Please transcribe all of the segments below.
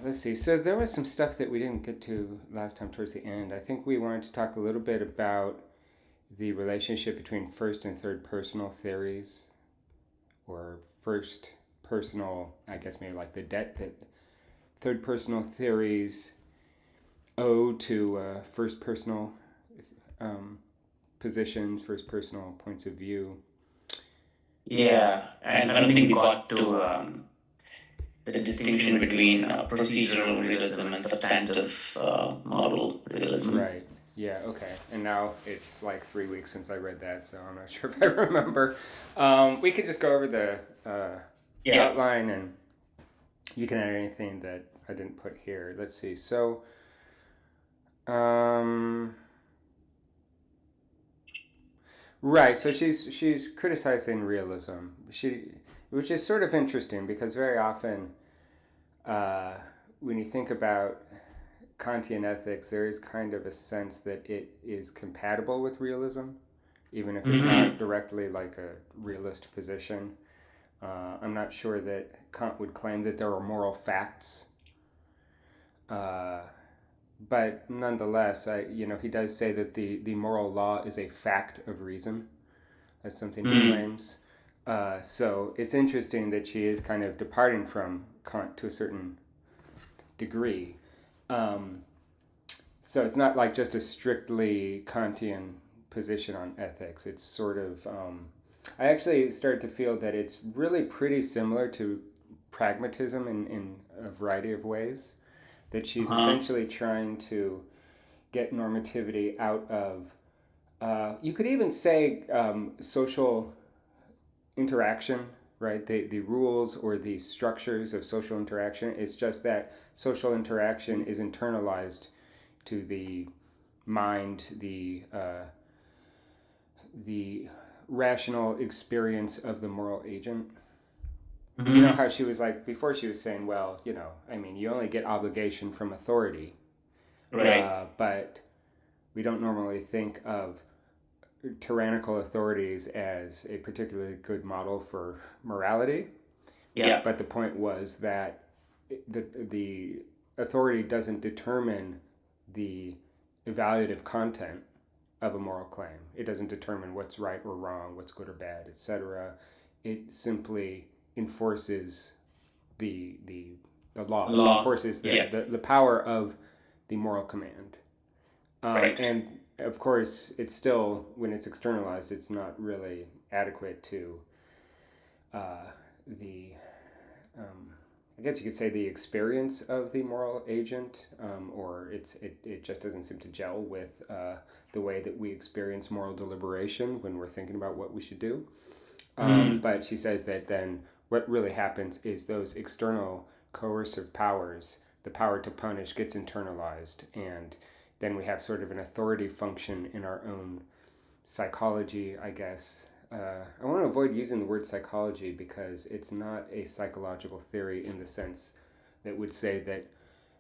let's see. So there was some stuff that we didn't get to last time towards the end. I think we wanted to talk a little bit about the relationship between first and third personal theories, or first personal, I guess maybe like the debt that third personal theories owe to first personal um, positions, first personal points of view. Yeah, and I don't think we got to the distinction between procedural realism and substantive model realism. Right. Yeah, okay. And now it's like 3 weeks since I read that, so I'm not sure if I remember. We could just go over the Yeah. outline, and you can add anything that I didn't put here. Let's see. So, um, right. So she's criticizing realism. Which is sort of interesting because very often, uh, when you think about Kantian ethics, there is kind of a sense that it is compatible with realism, even if it's not directly like a realist position. I'm not sure that Kant would claim that there are moral facts, uh, but nonetheless, he does say that the moral law is a fact of reason. That's something he claims. So it's interesting that she is kind of departing from Kant to a certain degree. Um, So it's not like just a strictly Kantian position on ethics. It's sort of. I actually started to feel that it's really pretty similar to pragmatism in a variety of ways. That she's essentially trying to get normativity out of. You could even say social interaction, right? The rules or the structures of social interaction. It's just that social interaction is internalized to the mind, the rational experience of the moral agent. You know how she was like before, she was saying, well, I mean, you only get obligation from authority, Right. but we don't normally think of tyrannical authorities as a particularly good model for morality. Yeah. But the point was that the authority doesn't determine the evaluative content of a moral claim. It doesn't determine what's right or wrong, what's good or bad, etc. It simply enforces the law. It Law. enforces Yeah. the power of the moral command. Right. And of course, it's still, when it's externalized, it's not really adequate to the I guess you could say the experience of the moral agent, or it just doesn't seem to gel with the way that we experience moral deliberation when we're thinking about what we should do. But she says that then what really happens is those external coercive powers, the power to punish, gets internalized, and then we have sort of an authority function in our own psychology, I guess. I want to avoid using the word psychology because it's not a psychological theory in the sense that would say that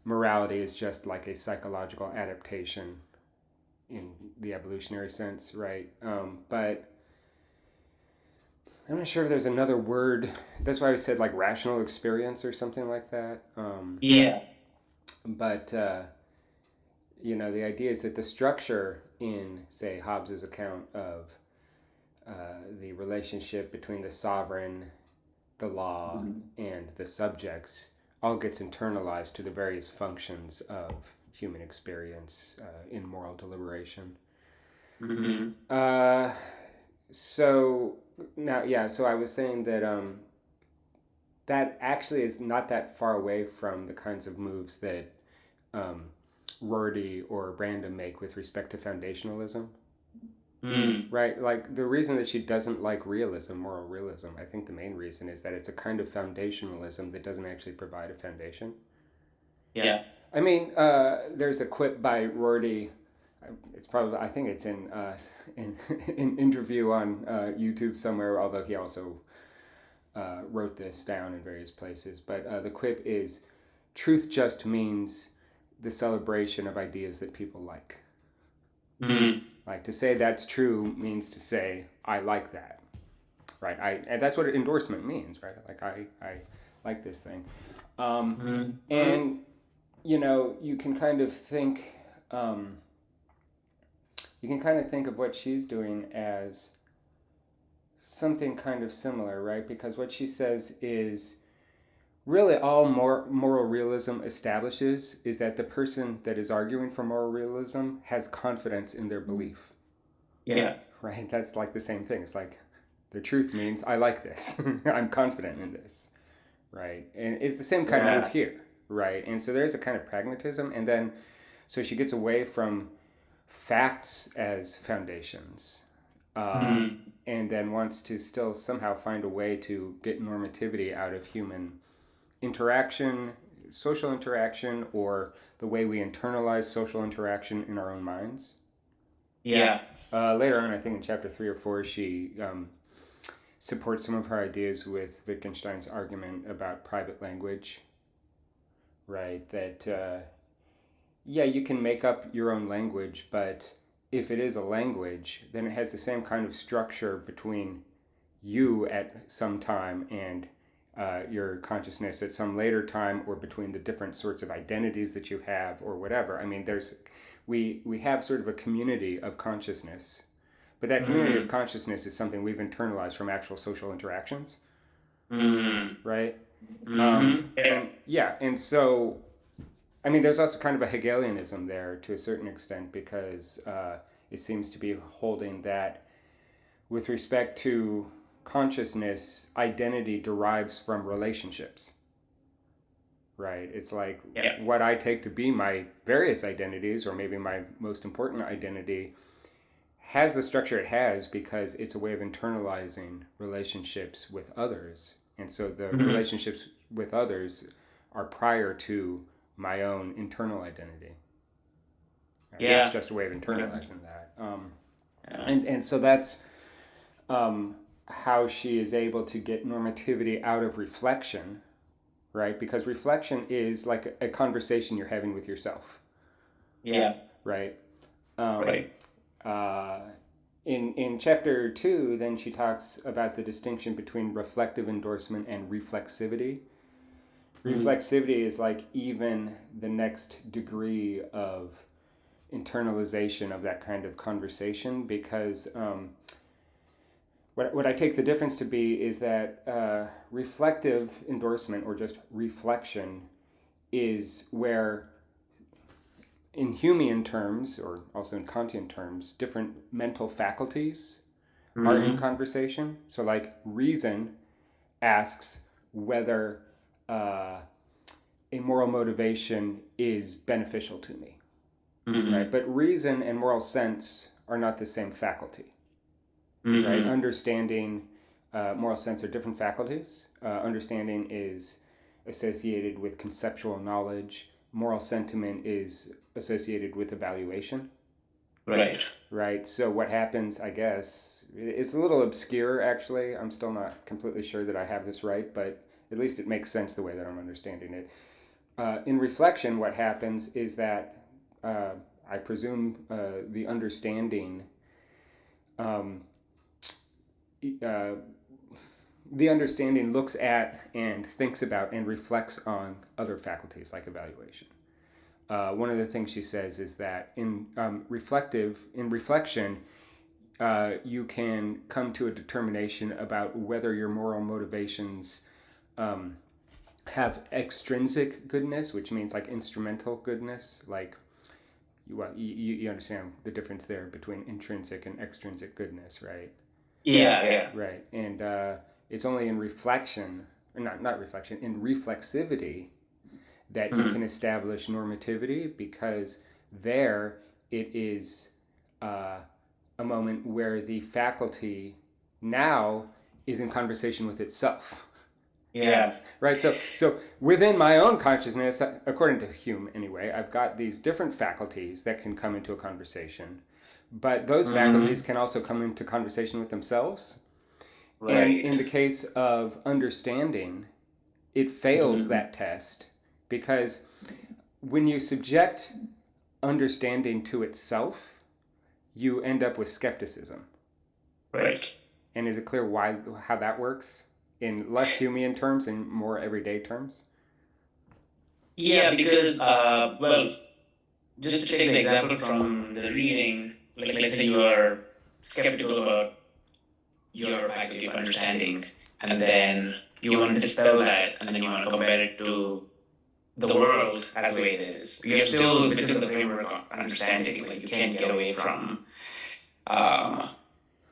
morality is just like a psychological adaptation in the evolutionary sense, right? But I'm not sure if there's another word. That's why I said like rational experience or something like that. Yeah. But the idea is that the structure in, say, Hobbes's account of the relationship between the sovereign, the law, and the subjects all gets internalized to the various functions of human experience in moral deliberation. Mm-hmm. Uh, so now, yeah, so I was saying that that actually is not that far away from the kinds of moves that um, Rorty or Brandom make with respect to foundationalism. Right, like the reason that she doesn't like realism, moral realism, I think the main reason is that it's a kind of foundationalism that doesn't actually provide a foundation. Yeah. I mean, there's a quip by Rorty. It's probably, I think it's in in an interview on YouTube somewhere. Although he also wrote this down in various places. But the quip is, "Truth just means the celebration of ideas that people like." Like, to say that's true means to say I like that, right? And that's what endorsement means, right? Like I like this thing, and you can kind of think, um, of what she's doing as something kind of similar, right? Because what she says is really all moral realism establishes is that the person that is arguing for moral realism has confidence in their belief, Yeah. right? That's like the same thing. It's like the truth means I like this, I'm confident in this, right? And it's the same kind of move Yeah. here, right? And so there's a kind of pragmatism, and then so she gets away from facts as foundations, uh, Mm. and then wants to still somehow find a way to get normativity out of human interaction, social interaction, or the way we internalize social interaction in our own minds. Yeah. Later on, I think in chapter 3 or 4, she supports some of her ideas with Wittgenstein's argument about private language, right? That, yeah, you can make up your own language, but if it is a language, then it has the same kind of structure between you at some time and your consciousness at some later time, or between the different sorts of identities that you have, or whatever. I mean, we have sort of a community of consciousness, but that community of Mm. consciousness is something we've internalized from actual social interactions, Mm. right? Yeah. And yeah, and so I mean, there's also kind of a Hegelianism there to a certain extent, because it seems to be holding that with respect to consciousness, identity derives from relationships, right? It's like Yeah. what I take to be my various identities, or maybe my most important identity, has the structure it has because it's a way of internalizing relationships with others. And so the Mm. relationships with others are prior to my own internal identity. It's Yeah. just a way of Yeah. internalizing that. Yeah. And so that's how she is able to get normativity out of reflection, right? Because reflection is like a conversation you're having with yourself, Yeah. right? Um, Right. uh, in chapter 2, then she talks about the distinction between reflective endorsement and reflexivity. Mm. Reflexivity is like even the next degree of internalization of that kind of conversation, because what I take the difference to be is that reflective endorsement, or just reflection, is where, in Humean terms, or also in Kantian terms, different mental faculties are in Mm. conversation. So, like, reason asks whether uh, a moral motivation is beneficial to me, right? Mm. But reason and moral sense are not the same faculty, right? Mm. Understanding, moral sense are different faculties. Understanding is associated with conceptual knowledge. Moral sentiment is associated with evaluation, Right. right? So what happens, I guess, it's a little obscure actually. I'm still not completely sure that I have this right, but at least it makes sense the way that I'm understanding it. In reflection, what happens is that uh, I presume the understanding um, uh, the understanding looks at and thinks about and reflects on other faculties like evaluation. One of the things she says is that in reflection, you can come to a determination about whether your moral motivations um, have extrinsic goodness, which means like instrumental goodness, like you understand the difference there between intrinsic and extrinsic goodness, right? Yeah. Yeah. Right, and it's only in reflection, or not reflection, in reflexivity that you Mm. can establish normativity, because there it is a moment where the faculty now is in conversation with itself. Yeah. Right, so within my own consciousness, according to Hume anyway, I've got these different faculties that can come into a conversation, but those faculties Mm. can also come into conversation with themselves. And Right. in the case of understanding, it fails Mm. that test, because when you subject understanding to itself, you end up with skepticism. Right. And is it clear how that works in less Humean terms and more everyday terms? Yeah, because well, just to take the example from the reading, like let's say you are skeptical about your faculty of understanding, and then you want to dispel that, and then you want to compare it to the world as the way it is. You're still within the framework of understanding. Like you can't get away from, um,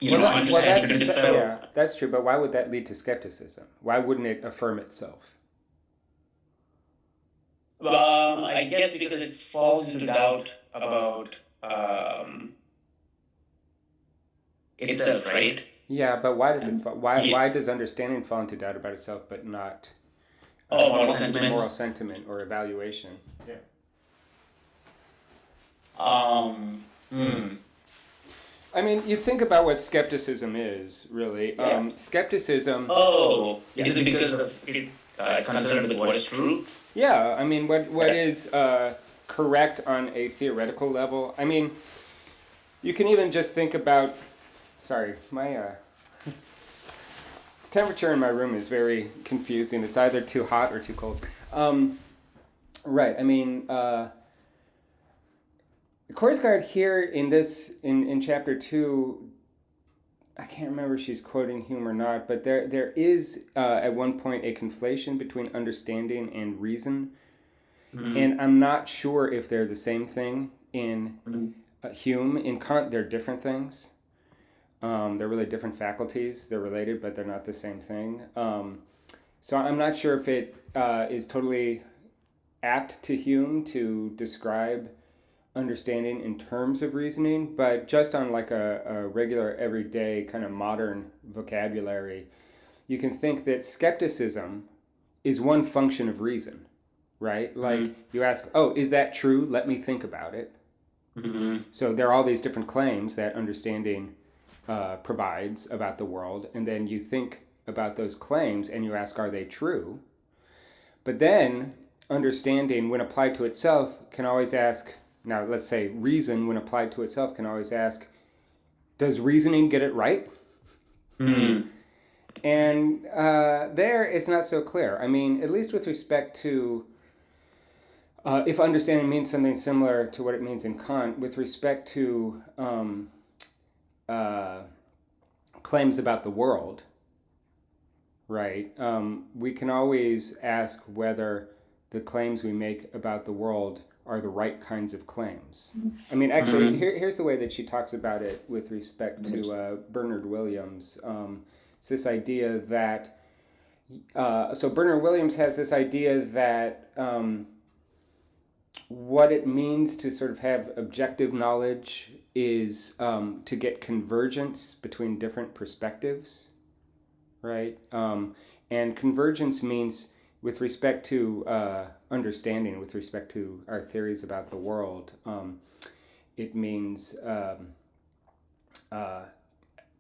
understanding to dispel. Yeah, that's true. But why would that lead to skepticism? Why wouldn't it affirm itself? I guess because it falls into doubt about itself, right? Yeah, but why does it? And Why does understanding fall into doubt about itself, but not moral moral sentiments. sentiment or evaluation? Yeah. Um, hmm. I mean, you think about what skepticism is, really. Yeah. Skepticism. Oh, is it because of it? It's concerned with what is true. Yeah, I mean, what is correct on a theoretical level? I mean, you can even just think about. Sorry, my temperature in my room is very confusing. It's either too hot or too cold. Right. I mean, Korsgaard here in chapter 2, I can't remember if she's quoting Hume or not, but there is at one point a conflation between understanding and reason, and I'm not sure if they're the same thing in Hume. In Kant, they're different things. They're really different faculties. They're related, but they're not the same thing. So I'm not sure if it is totally apt to Hume to describe understanding in terms of reasoning, but just on like a regular, everyday kind of modern vocabulary, you can think that skepticism is one function of reason, right? Like you ask, oh, is that true? Let me think about it. So there are all these different claims that understanding provides about the world, and then you think about those claims and you ask, are they true? But then understanding, when applied to itself, can always ask, now let's say reason, when applied to itself, can always ask, does reasoning get it right? And there it's not so clear. I mean, at least with respect to if understanding means something similar to what it means in Kant, with respect to claims about the world, right? We can always ask whether the claims we make about the world are the right kinds of claims. I mean, actually, here's the way that she talks about it with respect to Bernard Williams. It's this idea that, so Bernard Williams has this idea that what it means to sort of have objective knowledge is to get convergence between different perspectives, right? And convergence means, with respect to understanding, with respect to our theories about the world, it means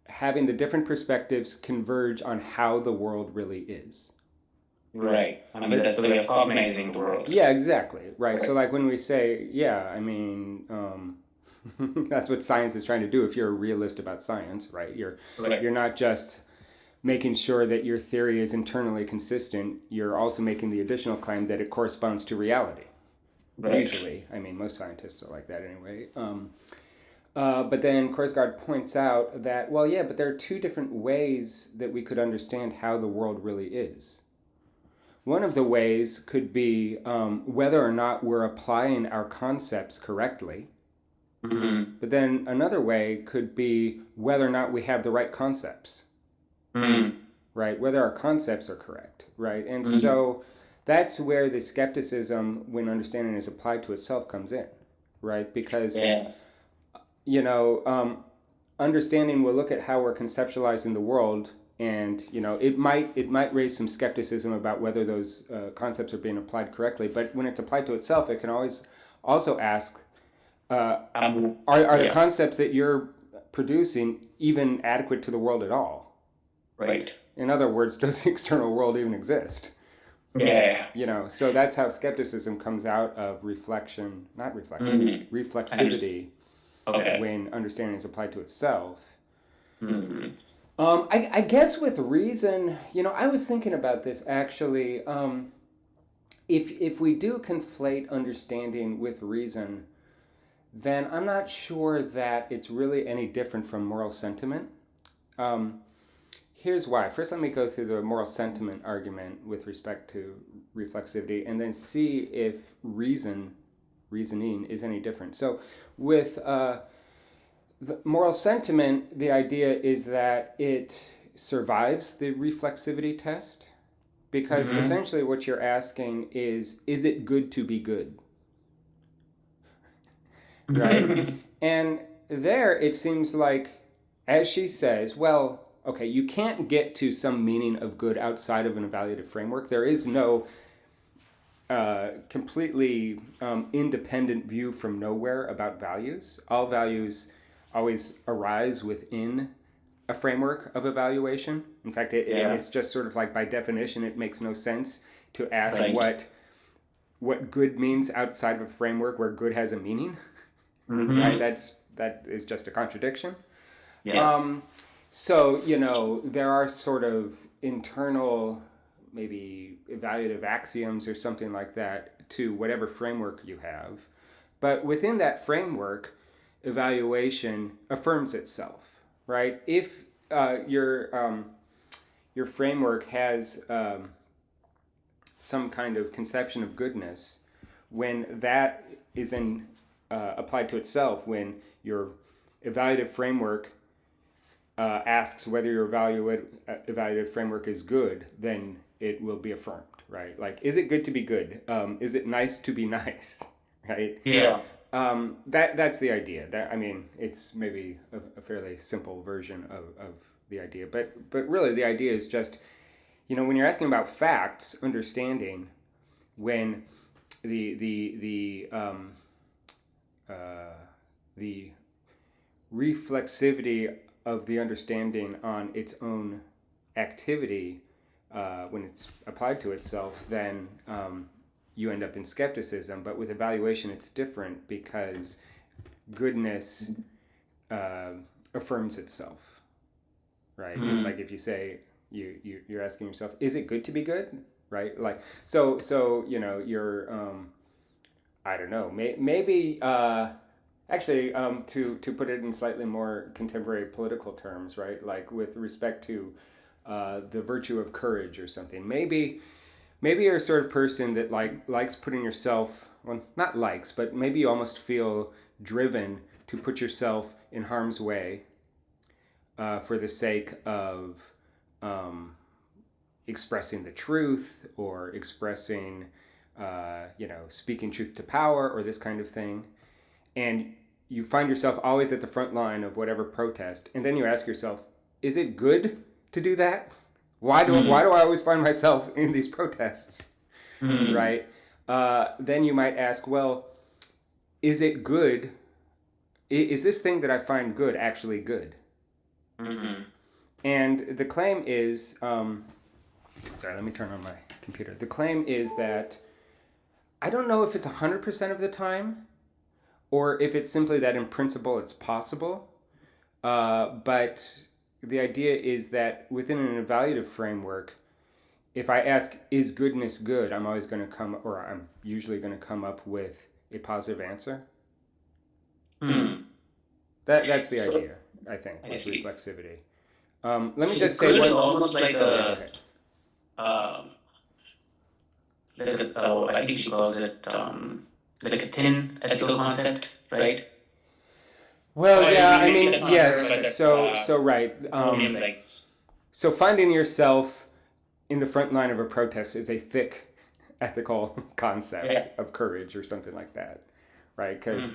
having the different perspectives converge on how the world really is. Right. I mean, that's the way of cognizing the world. Yeah, exactly. Right. So, like when we say, yeah, I mean, that's what science is trying to do. If you're a realist about science, right? You're not just making sure that your theory is internally consistent. You're also making the additional claim that it corresponds to reality. Right. Usually, I mean, most scientists are like that anyway. But then Korsgaard points out that, well, yeah, but there are two different ways that we could understand how the world really is. One of the ways could be whether or not we're applying our concepts correctly. But then another way could be whether or not we have the right concepts. Right? Whether our concepts are correct. Right? And so that's where the skepticism, when understanding is applied to itself, comes in. Right? Because, you know, understanding will look at how we're conceptualizing the world, and you know it might raise some skepticism about whether those concepts are being applied correctly. But when it's applied to itself, it can always also ask, are the concepts that you're producing even adequate to the world at all? Right. In other words, does the external world even exist? Yeah. You know, so that's how skepticism comes out of reflection, not reflection, reflexivity, when understanding is applied to itself. I guess with reason, you know, I was thinking about this actually. if we do conflate understanding with reason, then I'm not sure that it's really any different from moral sentiment. Um, Here's why. First, let me go through the moral sentiment argument with respect to reflexivity, and then see if reasoning is any different. So, with the moral sentiment, the idea is that it survives the reflexivity test, because essentially what you're asking is it good to be good? Right? And there it seems like, as she says, well, okay, you can't get to some meaning of good outside of an evaluative framework. There is no completely independent view from nowhere about values. All values always arise within a framework of evaluation. In fact, it's just sort of like, by definition, it makes no sense to ask what good means outside of a framework where good has a meaning. Right? That is just a contradiction. So, there are sort of internal, maybe evaluative axioms or something like that to whatever framework you have. But within that framework, evaluation affirms itself, right? If your framework has some kind of conception of goodness, when that is then applied to itself, when your evaluative framework asks whether your evaluative framework is good, then it will be affirmed, right? Like, is it good to be good? Is it nice to be nice? Right? That's the idea. It's maybe a fairly simple version of the idea, but really the idea is just, when you're asking about facts, understanding, when the reflexivity of the understanding on its own activity, when it's applied to itself, then you end up in skepticism. But with evaluation, it's different, because goodness affirms itself, right? It's like, if you say, you're asking yourself, is it good to be good, right? Like, so you're I don't know, maybe actually, to put it in slightly more contemporary political terms, right? Like, with respect to the virtue of courage or something. Maybe you're a sort of person that likes putting yourself, well, not likes, but maybe you almost feel driven to put yourself in harm's way for the sake of expressing the truth, or expressing, speaking truth to power, or this kind of thing. And you find yourself always at the front line of whatever protest, and then you ask yourself, is it good to do that? Why do I always find myself in these protests? Right? Then you might ask, well, is it good? Is this thing that I find good actually good? And the claim is, sorry, let me turn on my computer. The claim is that I don't know if it's 100% of the time, or if it's simply that in principle it's possible. But the idea is that within an evaluative framework, if I ask, is goodness good, I'm usually going to come up with a positive answer. That's the idea, I think, with reflexivity. Let me just say, it's almost like I think she calls it like a thin ethical concept, right? Well, yeah, yes. So right. So finding yourself in the front line of a protest is a thick ethical concept of courage, or something like that, right? Because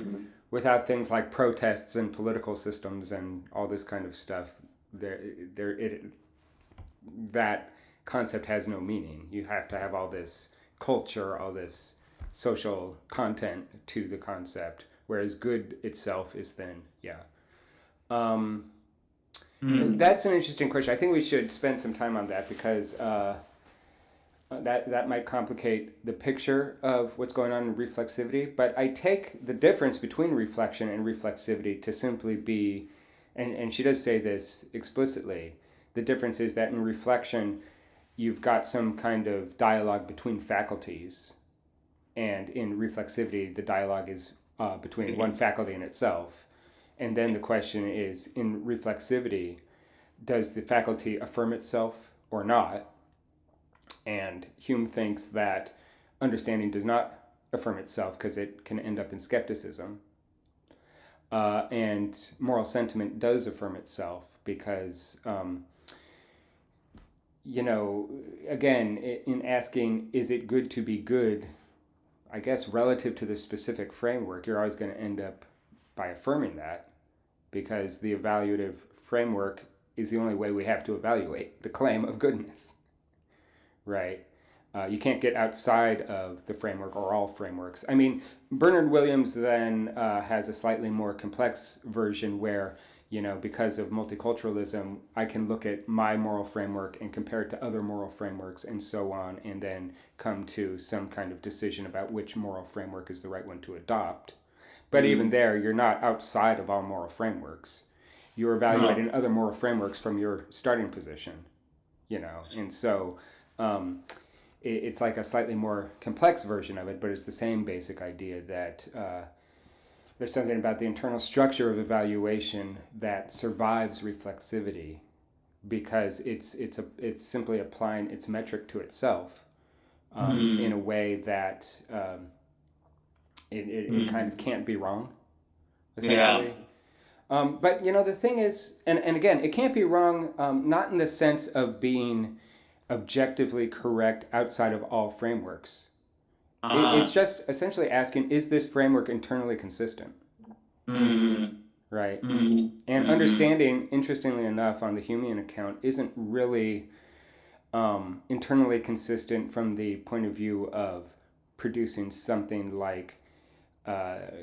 without things like protests and political systems and all this kind of stuff, that concept has no meaning. You have to have all this culture, all this social content to the concept, whereas good itself is then, That's an interesting question. I think we should spend some time on that, because that might complicate the picture of what's going on in reflexivity. But I take the difference between reflection and reflexivity to simply be, and she does say this explicitly, the difference is that in reflection, you've got some kind of dialogue between faculties, And in reflexivity, the dialogue is between one faculty and itself. And then the question is, in reflexivity, does the faculty affirm itself or not? And Hume thinks that understanding does not affirm itself because it can end up in skepticism. And moral sentiment does affirm itself because, again, in asking, is it good to be good, I guess relative to the specific framework, you're always going to end up by affirming that because the evaluative framework is the only way we have to evaluate the claim of goodness, right? You can't get outside of the framework or all frameworks. I mean, Bernard Williams then has a slightly more complex version where, because of multiculturalism, I can look at my moral framework and compare it to other moral frameworks and so on, and then come to some kind of decision about which moral framework is the right one to adopt. But even there, you're not outside of all moral frameworks. You're evaluating other moral frameworks from your starting position, and so it's like a slightly more complex version of it, but it's the same basic idea that there's something about the internal structure of evaluation that survives reflexivity because it's simply applying its metric to itself in a way that it kind of can't be wrong, essentially. But the thing is, and again, it can't be wrong, not in the sense of being objectively correct outside of all frameworks. It's just essentially asking, is this framework internally consistent? Right? And understanding, interestingly enough, on the Humean account, isn't really internally consistent from the point of view of producing something like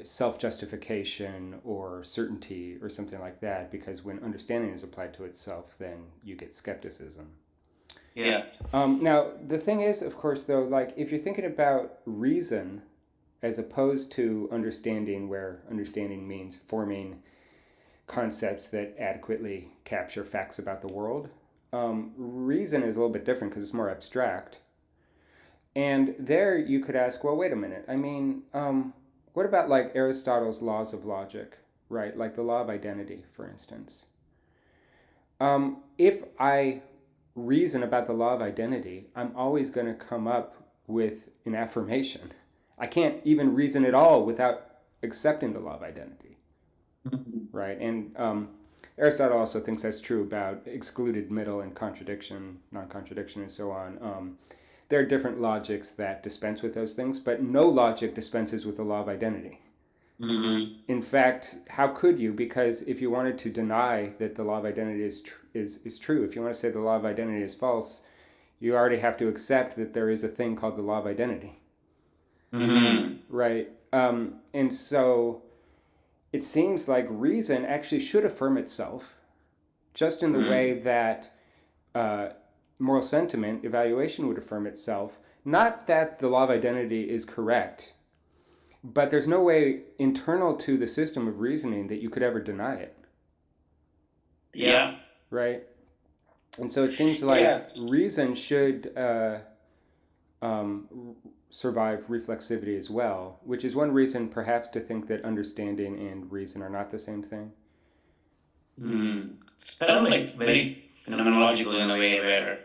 self-justification or certainty or something like that, because when understanding is applied to itself, then you get skepticism. Yeah. Now, the thing is, of course, though, like if you're thinking about reason as opposed to understanding, where understanding means forming concepts that adequately capture facts about the world, reason is a little bit different because it's more abstract. And there you could ask, well, wait a minute. I mean, what about like Aristotle's laws of logic, right? Like the law of identity, for instance. If I reason about the law of identity, I'm always going to come up with an affirmation. I can't even reason at all without accepting the law of identity, right? And Aristotle also thinks that's true about excluded middle and contradiction, non-contradiction, and so on. There are different logics that dispense with those things, but no logic dispenses with the law of identity. In fact, how could you? Because if you wanted to deny that the law of identity is true, if you want to say the law of identity is false, you already have to accept that there is a thing called the law of identity. Right? And so it seems like reason actually should affirm itself, just in the way that moral sentiment, evaluation would affirm itself. Not that the law of identity is correct, but there's no way internal to the system of reasoning that you could ever deny it. Yeah. Right? And so it seems like reason should survive reflexivity as well, which is one reason perhaps to think that understanding and reason are not the same thing. It's kind of like very phenomenological in a way where,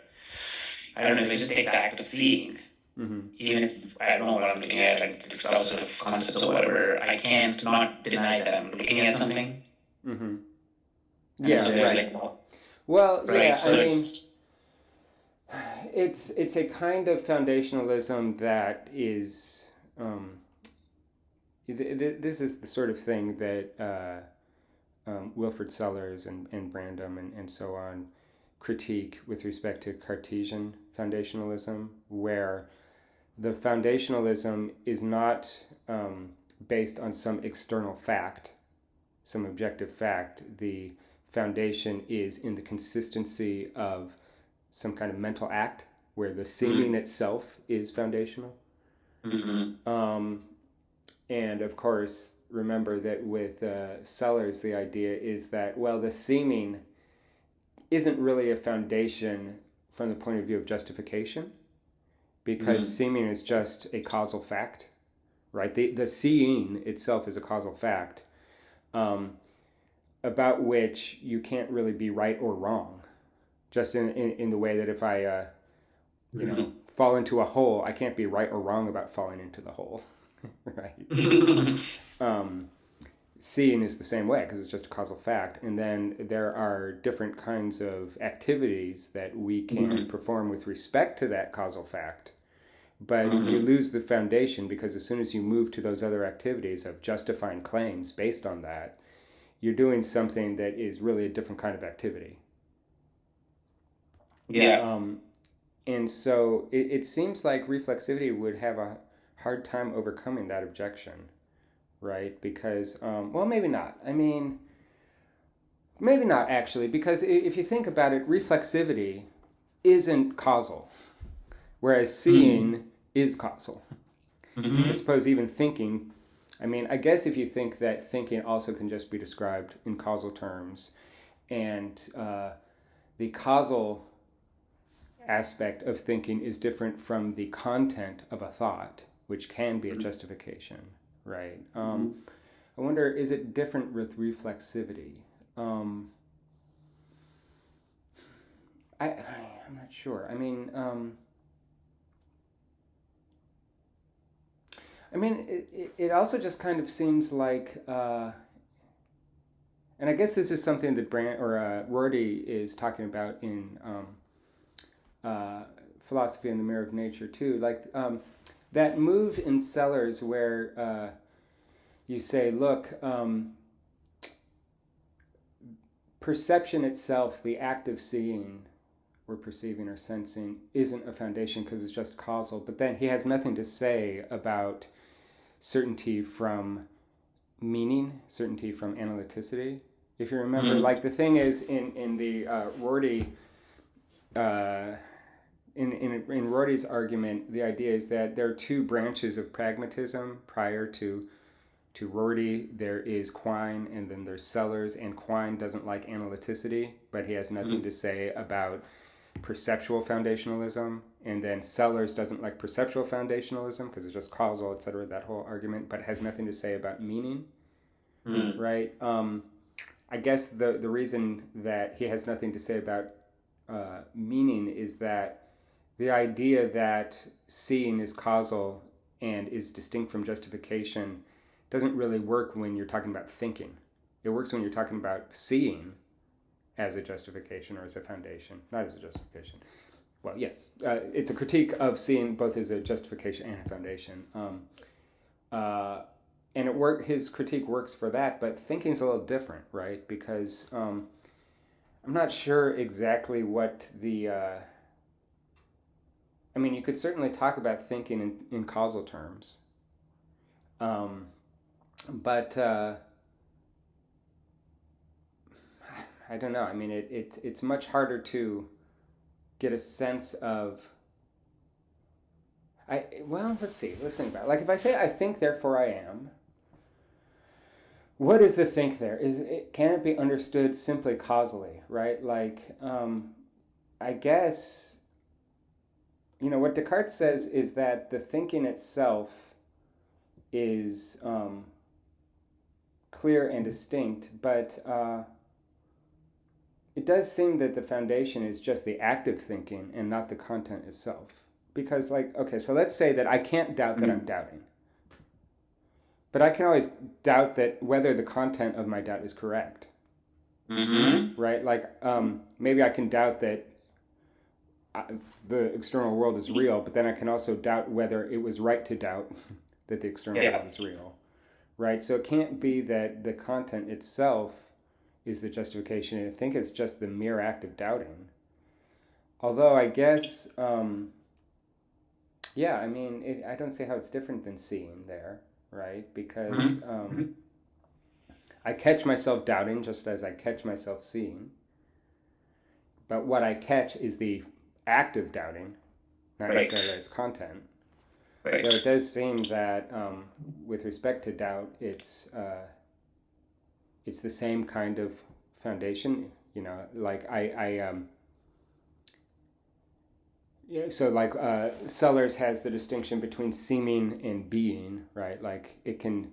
I don't know, if I just take the act of seeing, even if I don't know what I'm looking at, like it's all sort of concepts or whatever, I can't not deny that I'm looking at something. Yeah, so right. Like, well, right, yeah, so I mean, it's a kind of foundationalism that is, this is the sort of thing that Wilfrid Sellars and Brandom and so on critique with respect to Cartesian foundationalism, where the foundationalism is not based on some external fact, some objective fact. The foundation is in the consistency of some kind of mental act where the seeming itself is foundational. And of course, remember that with Sellars, the idea is that, well, the seeming isn't really a foundation from the point of view of justification, because seeming is just a causal fact. right? The seeing itself is a causal fact, um, about which you can't really be right or wrong. Just in the way that if I, fall into a hole, I can't be right or wrong about falling into the hole, right? um, Seeing is the same way because it's just a causal fact. And then there are different kinds of activities that we can perform with respect to that causal fact. But you lose the foundation because as soon as you move to those other activities of justifying claims based on that, you're doing something that is really a different kind of activity. Yeah. And so it seems like reflexivity would have a hard time overcoming that objection, right? Because, well, maybe not. I mean, maybe not actually, because if you think about it, reflexivity isn't causal, whereas seeing is causal. I suppose even thinking, I mean, I guess if you think that thinking also can just be described in causal terms, and the causal aspect of thinking is different from the content of a thought, which can be a justification, right? I wonder, is it different with reflexivity? I'm not sure. It also just kind of seems like, and I guess this is something that Rorty is talking about in Philosophy and the Mirror of Nature too. Like that move in Sellers where you say, look, perception itself, the act of seeing or perceiving or sensing, isn't a foundation because it's just causal. But then he has nothing to say about certainty from meaning, certainty from analyticity. If you remember, like the thing is in the Rorty, in Rorty's argument, the idea is that there are two branches of pragmatism prior to Rorty. There is Quine, and then there's Sellers, and Quine doesn't like analyticity, but he has nothing to say about perceptual foundationalism, and then Sellers doesn't like perceptual foundationalism because it's just causal, etc., that whole argument, but has nothing to say about meaning, right? I guess the reason that he has nothing to say about meaning is that the idea that seeing is causal and is distinct from justification doesn't really work when you're talking about thinking. It works when you're talking about seeing as a justification or as a foundation, not as a justification. Well, yes, it's a critique of seeing both as a justification and a foundation. And his critique works for that, but thinking's a little different, right? Because I'm not sure exactly what the... you could certainly talk about thinking in causal terms. But I don't know. It's much harder to get a sense of... let's see. Let's think about it. Like if I say I think, therefore I am, what is the think there? Can it be understood simply causally, right? Like, I guess, what Descartes says is that the thinking itself is clear and distinct, but it does seem that the foundation is just the act of thinking and not the content itself. Because, so let's say that I can't doubt that I'm doubting. But I can always doubt that whether the content of my doubt is correct. Right? Like, maybe I can doubt that the external world is real, but then I can also doubt whether it was right to doubt that the external world is real. Right? So it can't be that the content itself is the justification. I think it's just the mere act of doubting. Although I guess, I don't see how it's different than seeing there. Right? Because I catch myself doubting just as I catch myself seeing. But what I catch is the act of doubting, not necessarily its content. Right. So it does seem that with respect to doubt, it's the same kind of foundation. Like Yeah, so like Sellers has the distinction between seeming and being, right? Like it can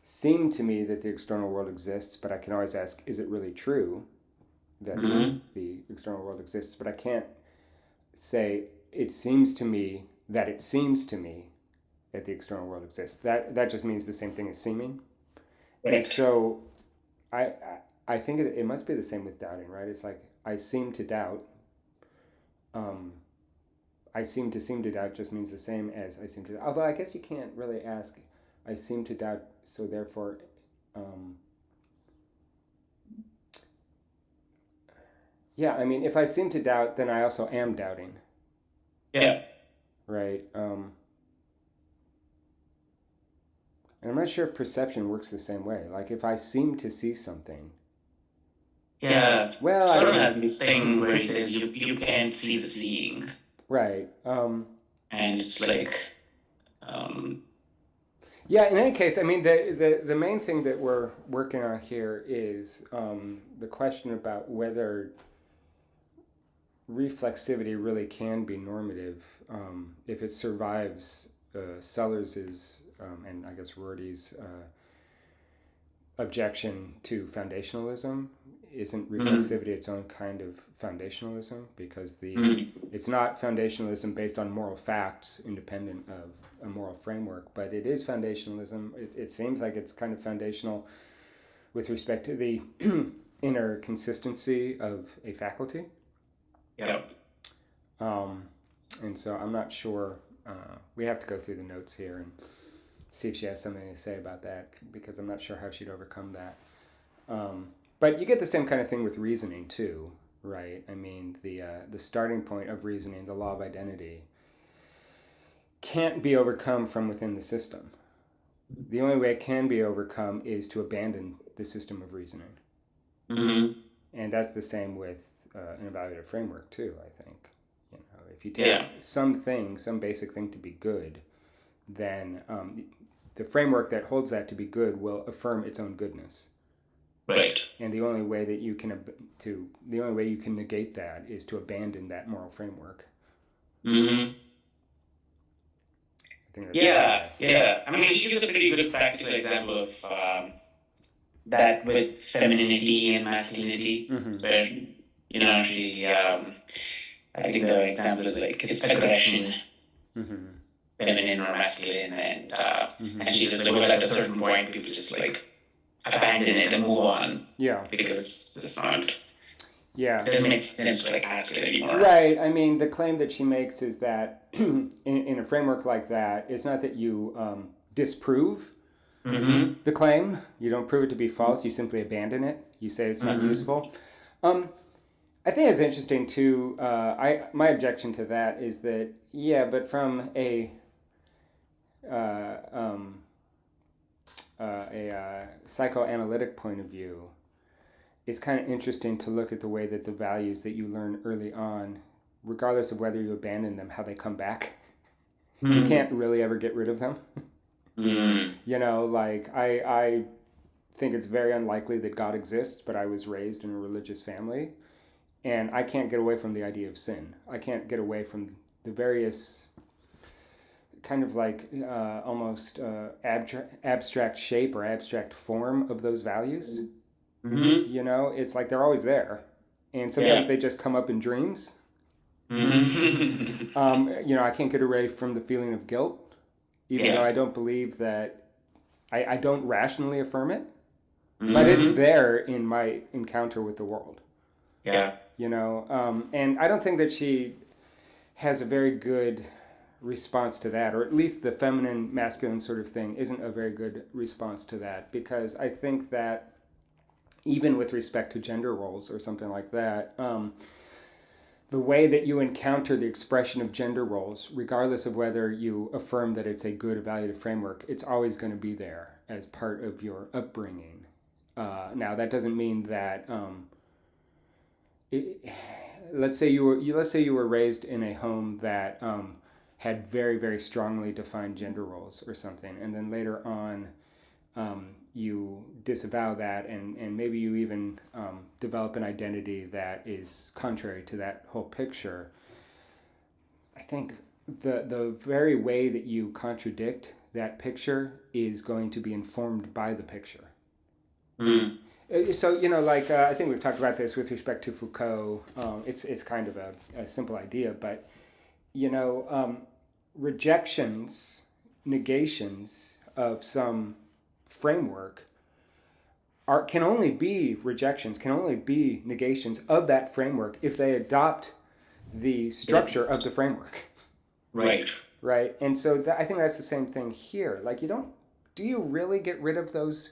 seem to me that the external world exists, but I can always ask, is it really true that Mm-hmm. the external world exists? But I can't say it seems to me that it seems to me that the external world exists. That just means the same thing as seeming. And Right. so I I, I think it must be the same with doubting, right? It's like I seem to doubt. Um, I seem to doubt just means the same as I seem to. Although I guess you can't really ask. I seem to doubt, so therefore, um, yeah. I mean, if I seem to doubt, then I also am doubting, Yeah. right? And I'm not sure if perception works the same way. Like if I seem to see something, Yeah. well, I Sort of don't have this thing where he know. says you can't see the seeing, Right. and it's like, um, Yeah, in any case, I mean, the main thing that we're working on here is the question about whether reflexivity really can be normative if it survives Sellers's and I guess Rorty's objection to foundationalism. Isn't mm, reflexivity its own kind of foundationalism? Because mm, it's not foundationalism based on moral facts independent of a moral framework, but it is foundationalism. It seems like it's kind of foundational with respect to the inner consistency of a faculty. yeah. Um, and so I'm not sure. We have to go through the notes here and see if she has something to say about that because I'm not sure how she'd overcome that. Um, but you get the same kind of thing with reasoning too, right? I mean, the starting point of reasoning, the law of identity, can't be overcome from within the system. The only way it can be overcome is to abandon the system of reasoning, Mm-hmm. and that's the same with an evaluative framework too. I think, if you take Yeah. something, some basic thing to be good, then the framework that holds that to be good will affirm its own goodness. Right. And the only way that you can the only way you can negate that is to abandon that moral framework. Mm-hmm. I think that's the Yeah. way. Yeah. I mean, she gives a pretty good practical example of that with femininity and masculinity, Mm-hmm. where she I think the example is like it's aggression, Mm-hmm. feminine or masculine, and Mm-hmm. she says like, well, at a certain point, people just like abandon it and move on Yeah. because it's just not. Yeah. It doesn't make sense to like ask it anymore. Right. I mean, the claim that she makes is that in a framework like that, it's not that you disprove Mm-hmm. the claim, you don't prove it to be false, you simply abandon it. You say it's not Mm-hmm. useful. Um, I think it's interesting too. My objection to that is that yeah, but from uh, um, a psychoanalytic point of view, it's kind of interesting to look at the way that the values that you learn early on, regardless of whether you abandon them, how they come back. You Mm-hmm. can't really ever get rid of them. Mm-hmm. Like I think it's very unlikely that God exists, but I was raised in a religious family, and I can't get away from the idea of sin. I can't get away from the various kind of like almost abstract shape or abstract form of those values. Mm-hmm. It's like they're always there, and sometimes Yeah. they just come up in dreams. Mm-hmm. I can't get away from the feeling of guilt, even though Yeah. I don't believe that I don't rationally affirm it, but it's Mm-hmm. there in my encounter with the world. Yeah. And I don't think that she has a very good response to that, or at least the feminine masculine sort of thing isn't a very good response to that, because I think that even with respect to gender roles or something like that, the way that you encounter the expression of gender roles, regardless of whether you affirm that it's a good evaluative framework, it's always going to be there as part of your upbringing. Now, that doesn't mean that it, let's say you were raised in a home that had very very strongly defined gender roles or something, and then later on you disavow that, and maybe you even develop an identity that is contrary to that whole picture. I think the very way that you contradict that picture is going to be informed by the picture. Mm. So I think we've talked about this with respect to Foucault. It's kind of a simple idea, but rejections, negations of some framework can only be rejections, can only be negations of that framework if they adopt the structure of the framework. Right. Right. And so I think that's the same thing here. Like, do you really get rid of those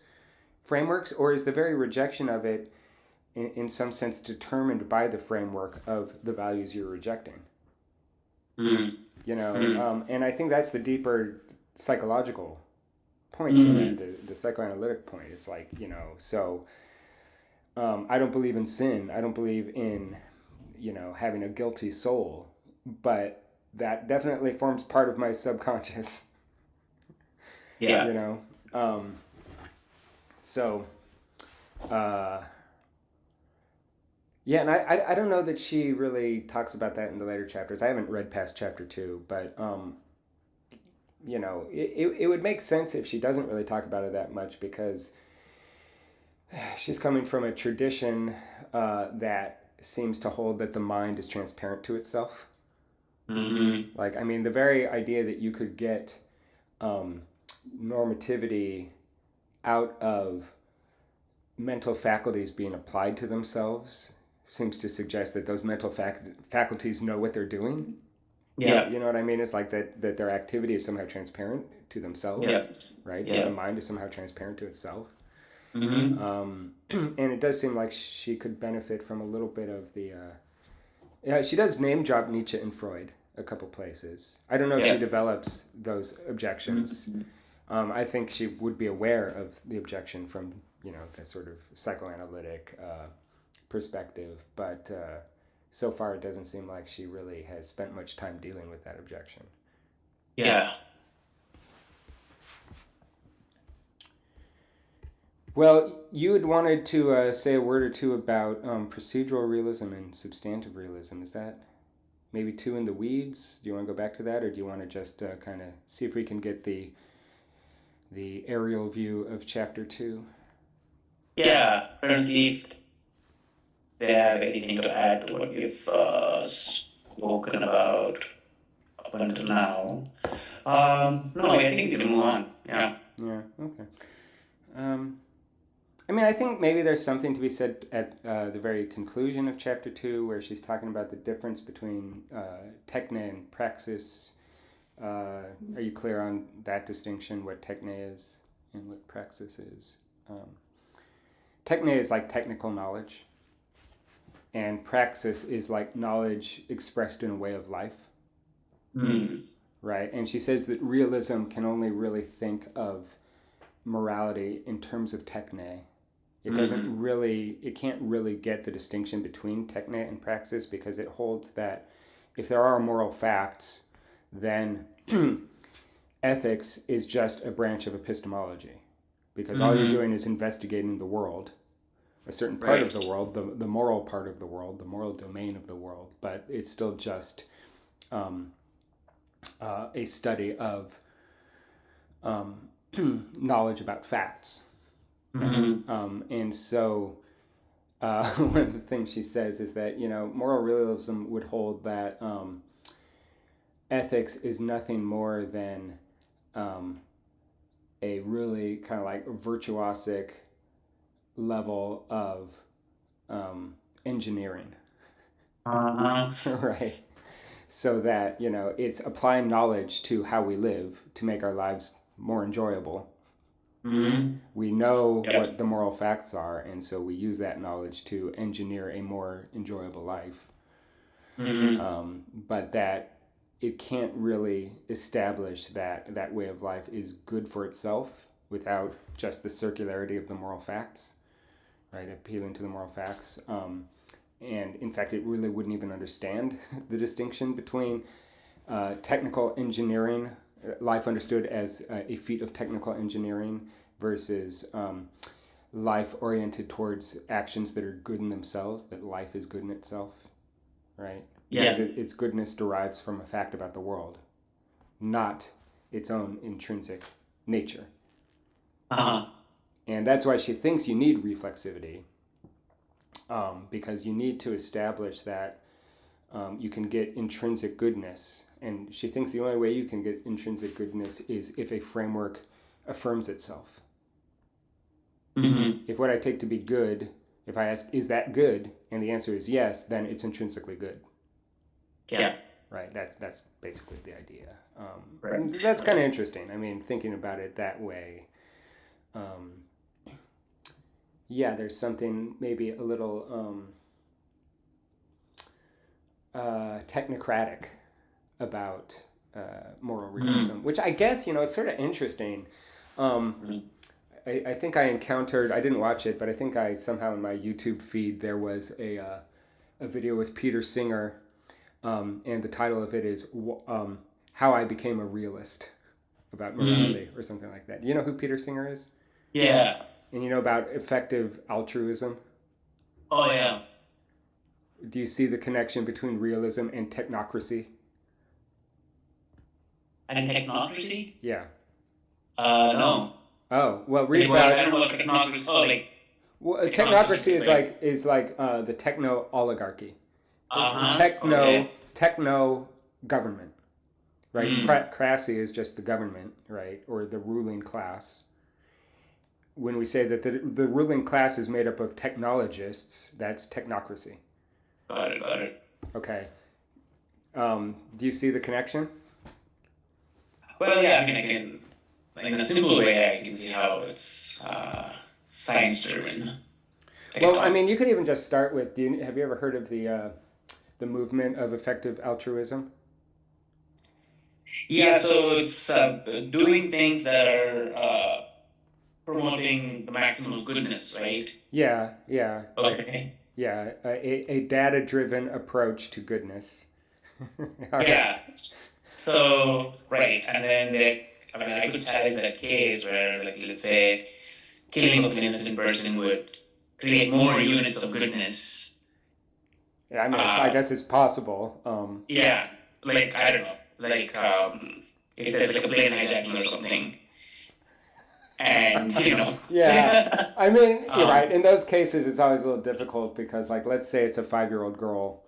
frameworks, or is the very rejection of it in some sense determined by the framework of the values you're rejecting? Mm. And I think that's the deeper psychological point to that, the psychoanalytic point. It's like, so I don't believe in sin. I don't believe in, having a guilty soul, but that definitely forms part of my subconscious. Yeah. So, yeah, and I don't know that she really talks about that in the later chapters. I haven't read past chapter 2, but it would make sense if she doesn't really talk about it that much, because she's coming from a tradition that seems to hold that the mind is transparent to itself. Mm-hmm. Like, I mean, the very idea that you could get normativity out of mental faculties being applied to themselves seems to suggest that those mental faculties know what they're doing. Yeah. You know what I mean? It's like that their activity is somehow transparent to themselves, Yeah. right? Yeah. The mind is somehow transparent to itself. Mm-hmm. And it does seem like she could benefit from a little bit of the... yeah, she does name drop Nietzsche and Freud a couple places. I don't know if she develops those objections. Mm-hmm. I think she would be aware of the objection from, that sort of psychoanalytic perspective, but so far it doesn't seem like she really has spent much time dealing with that objection. Yeah. Well, you had wanted to say a word or two about procedural realism and substantive realism. Is that maybe too in the weeds? Do you want to go back to that, or do you want to just kind of see if we can get the aerial view of chapter 2? Yeah. Let's see if they have anything to add to what we've spoken about up until now. No, I think we can move on. Yeah. Yeah. Okay. I mean, I think maybe there's something to be said at the very conclusion of chapter 2, where she's talking about the difference between techne and praxis. Are you clear on that distinction, what techne is and what praxis is? Techne is like technical knowledge, and praxis is like knowledge expressed in a way of life. Mm. Right? And she says that realism can only really think of morality in terms of techne. It doesn't really, it can't really get the distinction between techne and praxis, because it holds that if there are moral facts, then ethics is just a branch of epistemology, because all you're doing is investigating the world, a certain part of the world, the moral part of the world, the moral domain of the world, but it's still just a study of knowledge about facts. And so one of the things she says is that, moral realism would hold that ethics is nothing more than a really kind of like virtuosic level of engineering. Right. So that, it's applying knowledge to how we live to make our lives more enjoyable. We know what the moral facts are, and so we use that knowledge to engineer a more enjoyable life. But that it can't really establish that way of life is good for itself without just the circularity of the moral facts, right? Appealing to the moral facts. And in fact, it really wouldn't even understand the distinction between technical engineering, life understood as a feat of technical engineering, versus life oriented towards actions that are good in themselves, that life is good in itself, right? because Yeah. its goodness derives from a fact about the world, not its own intrinsic nature. Uh-huh. And that's why she thinks you need reflexivity, because you need to establish that you can get intrinsic goodness. And she thinks the only way you can get intrinsic goodness is if a framework affirms itself. Mm-hmm. If what I take to be good, if I ask, is that good? And the answer is yes, then it's intrinsically good. Yeah. Right? That's basically the idea. Right. That's kind of interesting. I mean, thinking about it that way. Yeah, there's something maybe a little technocratic about moral realism, which I guess, it's sort of interesting. I think I encountered, I didn't watch it, but I think I somehow in my YouTube feed there was a video with Peter Singer, and the title of it is How I Became a Realist, about morality or something like that. Do you know who Peter Singer is? Yeah. And you know about effective altruism? Oh, yeah. Do you see the connection between realism and technocracy? And technocracy? Yeah. No. Oh, well, Like, read what, I about. don't know what technocracy. Oh, like Well, technocracy technocracy is is like the techno oligarchy, Okay. techno government, right? Mm. Crassy is just the government, right, or the ruling class. When we say that the ruling class is made up of technologists, that's technocracy. Got it. Got it. Okay. Do you see the connection? Well, yeah. I mean, I can. Like, in a simple way, I can see how it's science driven. Well, I mean, you could even just start with. Have you ever heard of the movement of effective altruism? Yeah. So it's doing things that are promoting the maximum goodness, right? Yeah, yeah, like Okay. yeah, a data-driven approach to goodness. All right. Yeah. So right, and then I mean, I could challenge that case where, like, let's say, killing of an innocent person would create more units of goodness. Yeah, I mean, I Uh, guess it's possible. yeah, like I don't know, like if there's like a plane hijacking or something, and Yeah, I mean, you're right. um, In those cases, it's always a little difficult because, like, let's say it's a 5-year-old girl,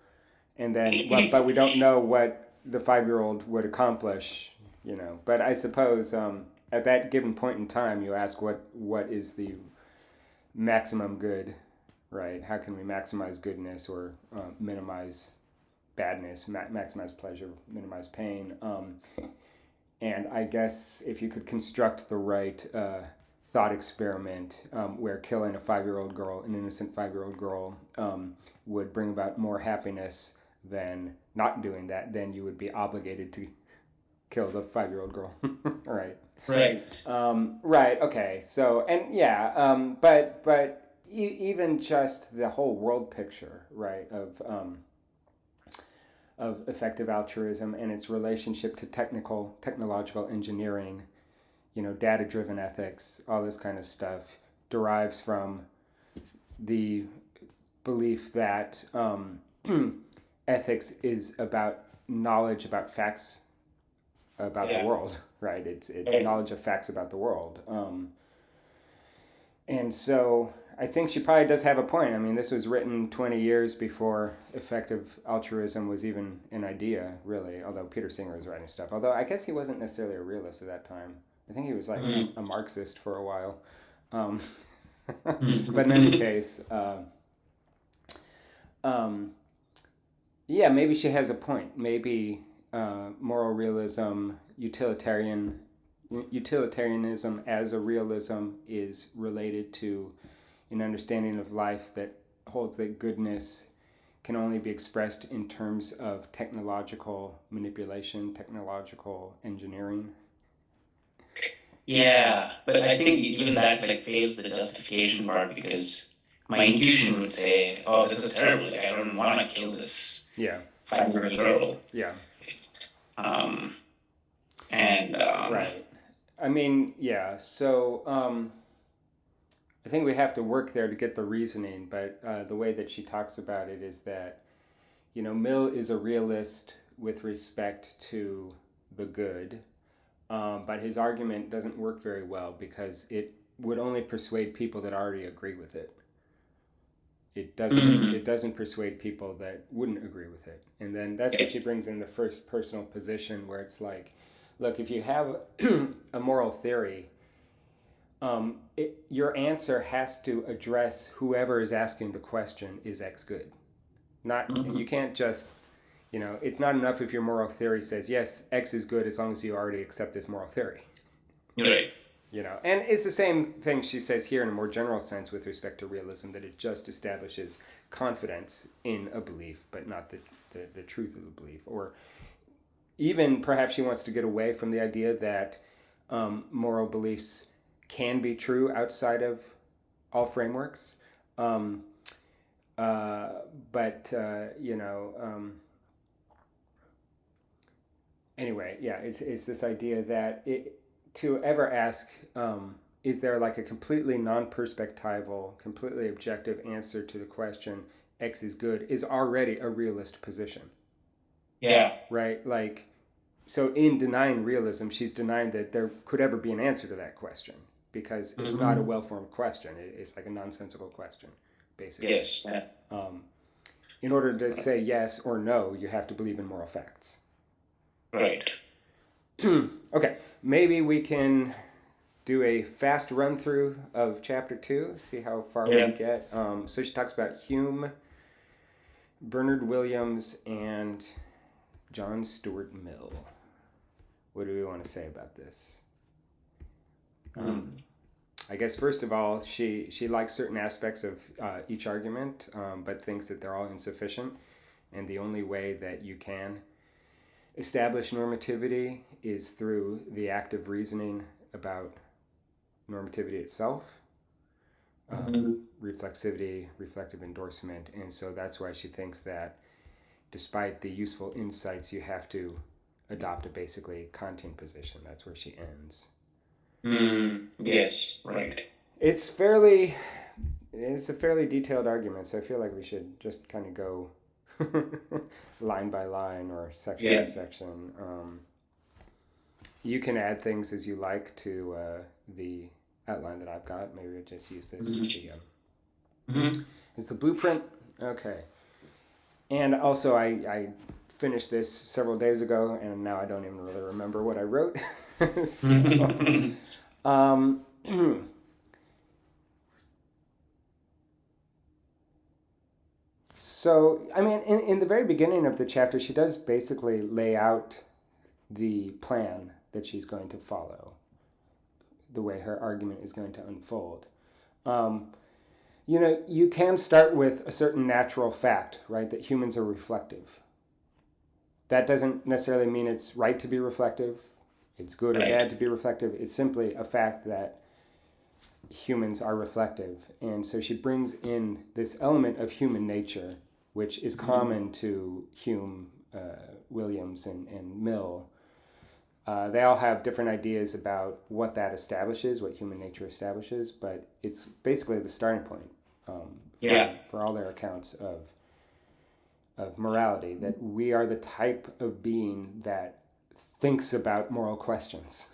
and then, but we don't know what the 5-year-old would accomplish, But I suppose at that given point in time, you ask what is the maximum good, right? How can we maximize goodness or minimize badness, maximize pleasure, minimize pain? And I guess if you could construct the right thought experiment where killing a 5-year-old girl, an innocent 5-year-old girl, would bring about more happiness than not doing that, then you would be obligated to kill the 5-year-old girl. Right. right, Right. Okay. So, and yeah, but even just the whole world picture, right, of effective altruism and its relationship to technological engineering, data-driven ethics, all this kind of stuff derives from the belief that ethics is about knowledge about facts about the yeah, world, right? It's right. knowledge of facts about the world, and so I think she probably does have a point. I mean, this was written 20 years before effective altruism was even an idea, really. Although Peter Singer was writing stuff, although I guess he wasn't necessarily a realist at that time. I think he was like Mm. a Marxist for a while. Um, but in any Mm. case, um, yeah, maybe she has a point. Maybe moral realism, utilitarianism as a realism is related to an understanding of life that holds that goodness can only be expressed in terms of technological manipulation, technological engineering. Yeah, but I think even that like fails the justification part because my intuition would say, "Oh, this is terrible. Like, I don't want to kill this Yeah, 5-year-old girl." yeah, Um, and right. I mean, yeah. So I think we have to work there to get the reasoning, but the way that she talks about it is that Mill is a realist with respect to the good, but his argument doesn't work very well because it would only persuade people that already agree with it. It doesn't persuade people that wouldn't agree with it. And then that's where she brings in the first personal position, where it's like, look, if you have a moral theory, your answer has to address whoever is asking the question, is X good? Not You can't just, it's not enough if your moral theory says yes, X is good, as long as you already accept this moral theory. Right. And it's the same thing she says here in a more general sense with respect to realism, that it just establishes confidence in a belief, but not the truth of the belief. Or even perhaps she wants to get away from the idea that moral beliefs can be true outside of all frameworks. Anyway, yeah, it's this idea that to ever ask, is there like a completely non-perspectival, completely objective answer to the question, X is good, is already a realist position. Yeah. Right? Like, so in denying realism, she's denying that there could ever be an answer to that question, because it's not a well-formed question. It's like a nonsensical question, basically. Yes. Yeah. In order to say yes or no, you have to believe in moral facts. Right. Okay, maybe we can do a fast run through of chapter 2, see how far we get. So she talks about Hume, Bernard Williams, and John Stuart Mill. What do we want to say about this? I guess first of all, she likes certain aspects of each argument, but thinks that they're all insufficient, and the only way that you can establish normativity is through the active reasoning about normativity itself, reflexivity, reflective endorsement, and so that's why she thinks that despite the useful insights, you have to adopt a basically Kantian position. That's where she ends. Yes, right. It's a fairly detailed argument, so I feel like we should just kind of go line by line or section by section. You can add things as you like to the outline that I've got. Maybe we'll just use this as the blueprint. Okay. And also, I finished this several days ago, and now I don't even really remember what I wrote. So, I mean, in the very beginning of the chapter, she does basically lay out the plan that she's going to follow, the way her argument is going to unfold. You can start with a certain natural fact, right, that humans are reflective. That doesn't necessarily mean it's right to be reflective, it's good or bad to be reflective. It's simply a fact that humans are reflective. And so she brings in this element of human nature, which is common to Hume, Williams, and Mill. They all have different ideas about what that establishes, what human nature establishes, but it's basically the starting point for all their accounts of morality, that we are the type of being that thinks about moral questions.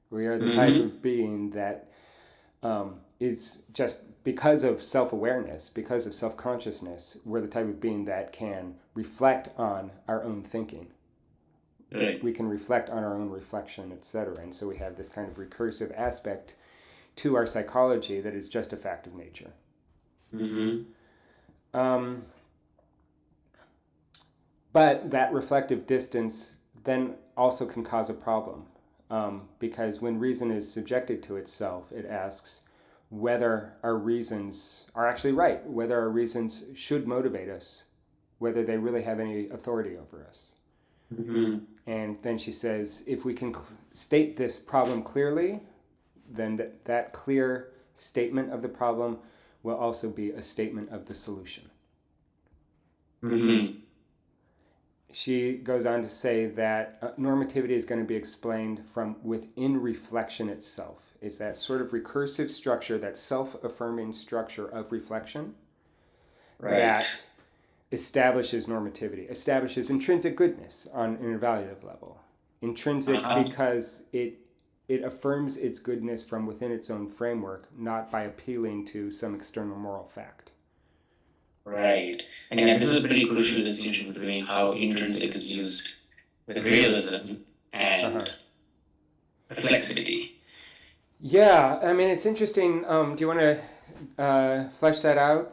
We are the type of being that is just, because of self-awareness, because of self-consciousness, we're the type of being that can reflect on our own thinking. Right. We can reflect on our own reflection, etc. And so we have this kind of recursive aspect to our psychology that is just a fact of nature. But that reflective distance then also can cause a problem, because when reason is subjected to itself, it asks whether our reasons are actually right, whether our reasons should motivate us, whether they really have any authority over us. And then she says, if we can state this problem clearly, then that clear statement of the problem will also be a statement of the solution. She goes on to say that normativity is going to be explained from within reflection itself. It's that sort of recursive structure, that self-affirming structure of reflection, that establishes normativity, establishes intrinsic goodness on an evaluative level. Intrinsic Uh-huh. because it affirms its goodness from within its own framework, not by appealing to some external moral fact. Right. And yeah, this is a pretty crucial distinction between how intrinsic is used with realism Uh-huh. and reflexivity. Yeah, I mean, it's interesting. Do you want to flesh that out?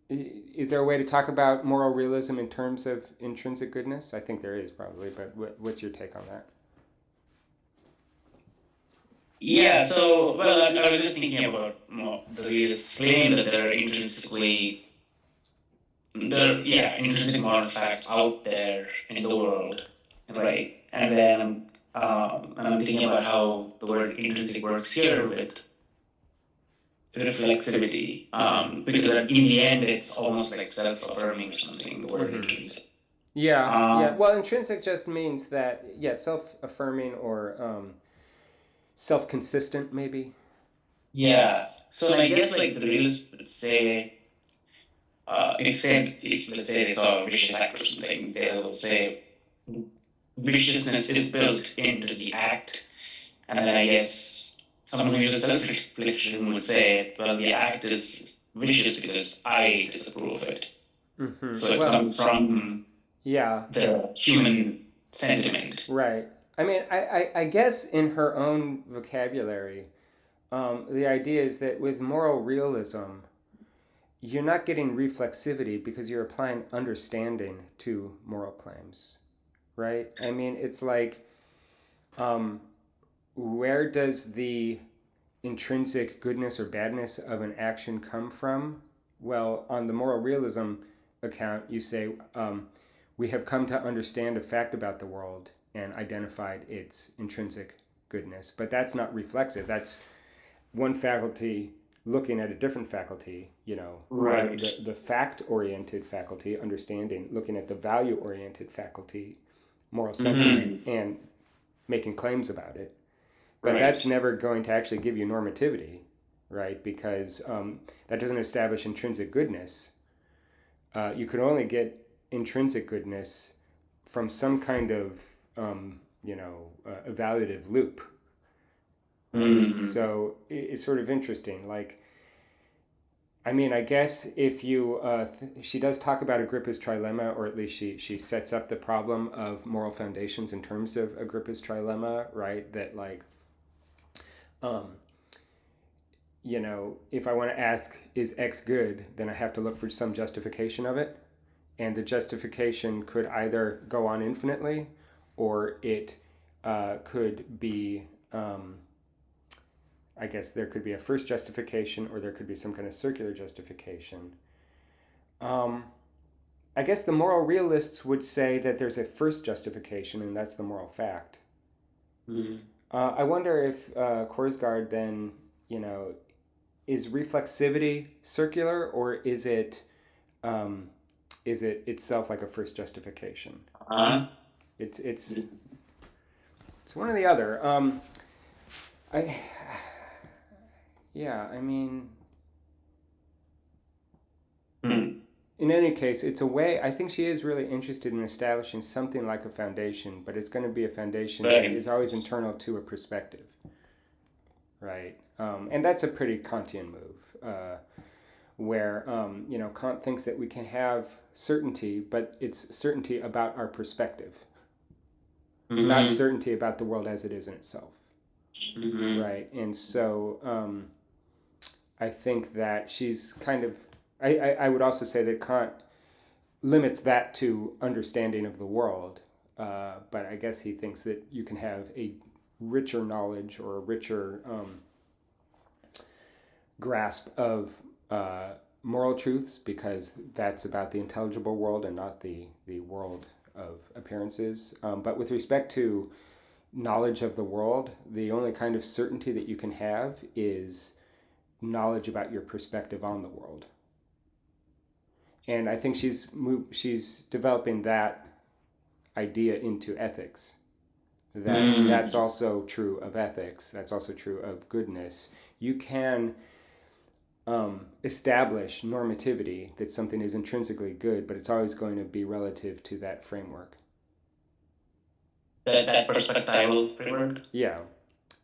Is there a way to talk about moral realism in terms of intrinsic goodness? I think there is probably, but what's your take on that? Yeah, so, well, I was just thinking about the realist claim that there are intrinsic moral facts out there in the world, right? And I'm thinking about how the word intrinsic works here with reflexivity, Mm-hmm. because in the end, it's almost like self-affirming or something, the word Mm-hmm. intrinsic. Yeah, yeah. Um, Well, intrinsic just means that, yeah, self-affirming or self-consistent, maybe. yeah. So I guess like the realists would say, if let's say they saw a vicious act or something, they will say viciousness is built into the act. And then I guess someone who uses self reflection would say, well, the act is vicious because I disapprove of it. Mm-hmm. So it's Well, come from yeah, the human sentiment. right. I mean, I guess in her own vocabulary, the idea is that with moral realism, you're not getting reflexivity because you're applying understanding to moral claims, right? I mean, it's like, um, where does the intrinsic goodness or badness of an action come from? Well, on the moral realism account, you say, we have come to understand a fact about the world and identified its intrinsic goodness. But that's not reflexive. That's one faculty looking at a different faculty, Right. the fact oriented faculty, understanding, looking at the value oriented faculty, moral sentiment, Mm-hmm. and making claims about it. But that's Right. never going to actually give you normativity, right? Because that doesn't establish intrinsic goodness. You could only get intrinsic goodness from some kind of, evaluative loop, right? Mm-hmm. So it's sort of interesting. Like, I mean, I guess if you, she does talk about Agrippa's trilemma, or at least she sets up the problem of moral foundations in terms of Agrippa's trilemma, right? That like, um, if I want to ask, is X good, then I have to look for some justification of it. And the justification could either go on infinitely or it could be, I guess there could be a first justification or there could be some kind of circular justification. Um, I guess the moral realists would say that there's a first justification and that's the moral fact. Mm-hmm. I wonder if Korsgaard then, is reflexivity circular or um, is it itself like a first justification? Uh-huh. It's it's it's one or the other. I yeah, I mean, Mm. in any case, it's a way. I think she is really interested in establishing something like a foundation, but it's going to be a foundation that Right. is always internal to a perspective, right? And that's a pretty Kantian move. Where Kant thinks that we can have certainty, but it's certainty about our perspective, not Mm-hmm. certainty about the world as it is in itself, Mm-hmm. right? And so I think that she's kind of. I would also say that Kant limits that to understanding of the world, but I guess he thinks that you can have a richer knowledge or a richer grasp of moral truths because that's about the intelligible world and not the world of appearances. But with respect to knowledge of the world, the only kind of certainty that you can have is knowledge about your perspective on the world. And I think she's developing that idea into ethics. That's Mm. also true of ethics. That's also true of goodness. You can establish normativity, that something is intrinsically good, but it's always going to be relative to that framework. That perspectival framework. Yeah,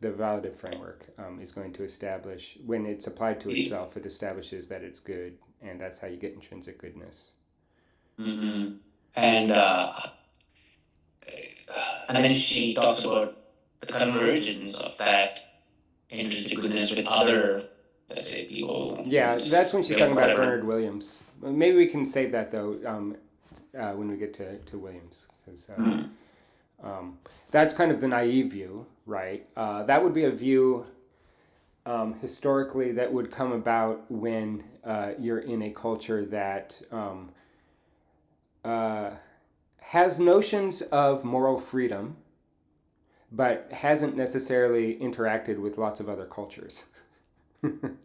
the validative framework is going to establish, when it's applied to itself, it establishes that it's good, and that's how you get intrinsic goodness. Mm-hmm. And and then she talks about the convergence of that intrinsic goodness with other, let's say, people. Yeah, that's when she's talking about Whatever. Bernard Williams. Maybe we can save that though when we get to Williams, because that's kind of the naive view, right? That would be a view historically that would come about when you're in a culture that has notions of moral freedom, but hasn't necessarily interacted with lots of other cultures,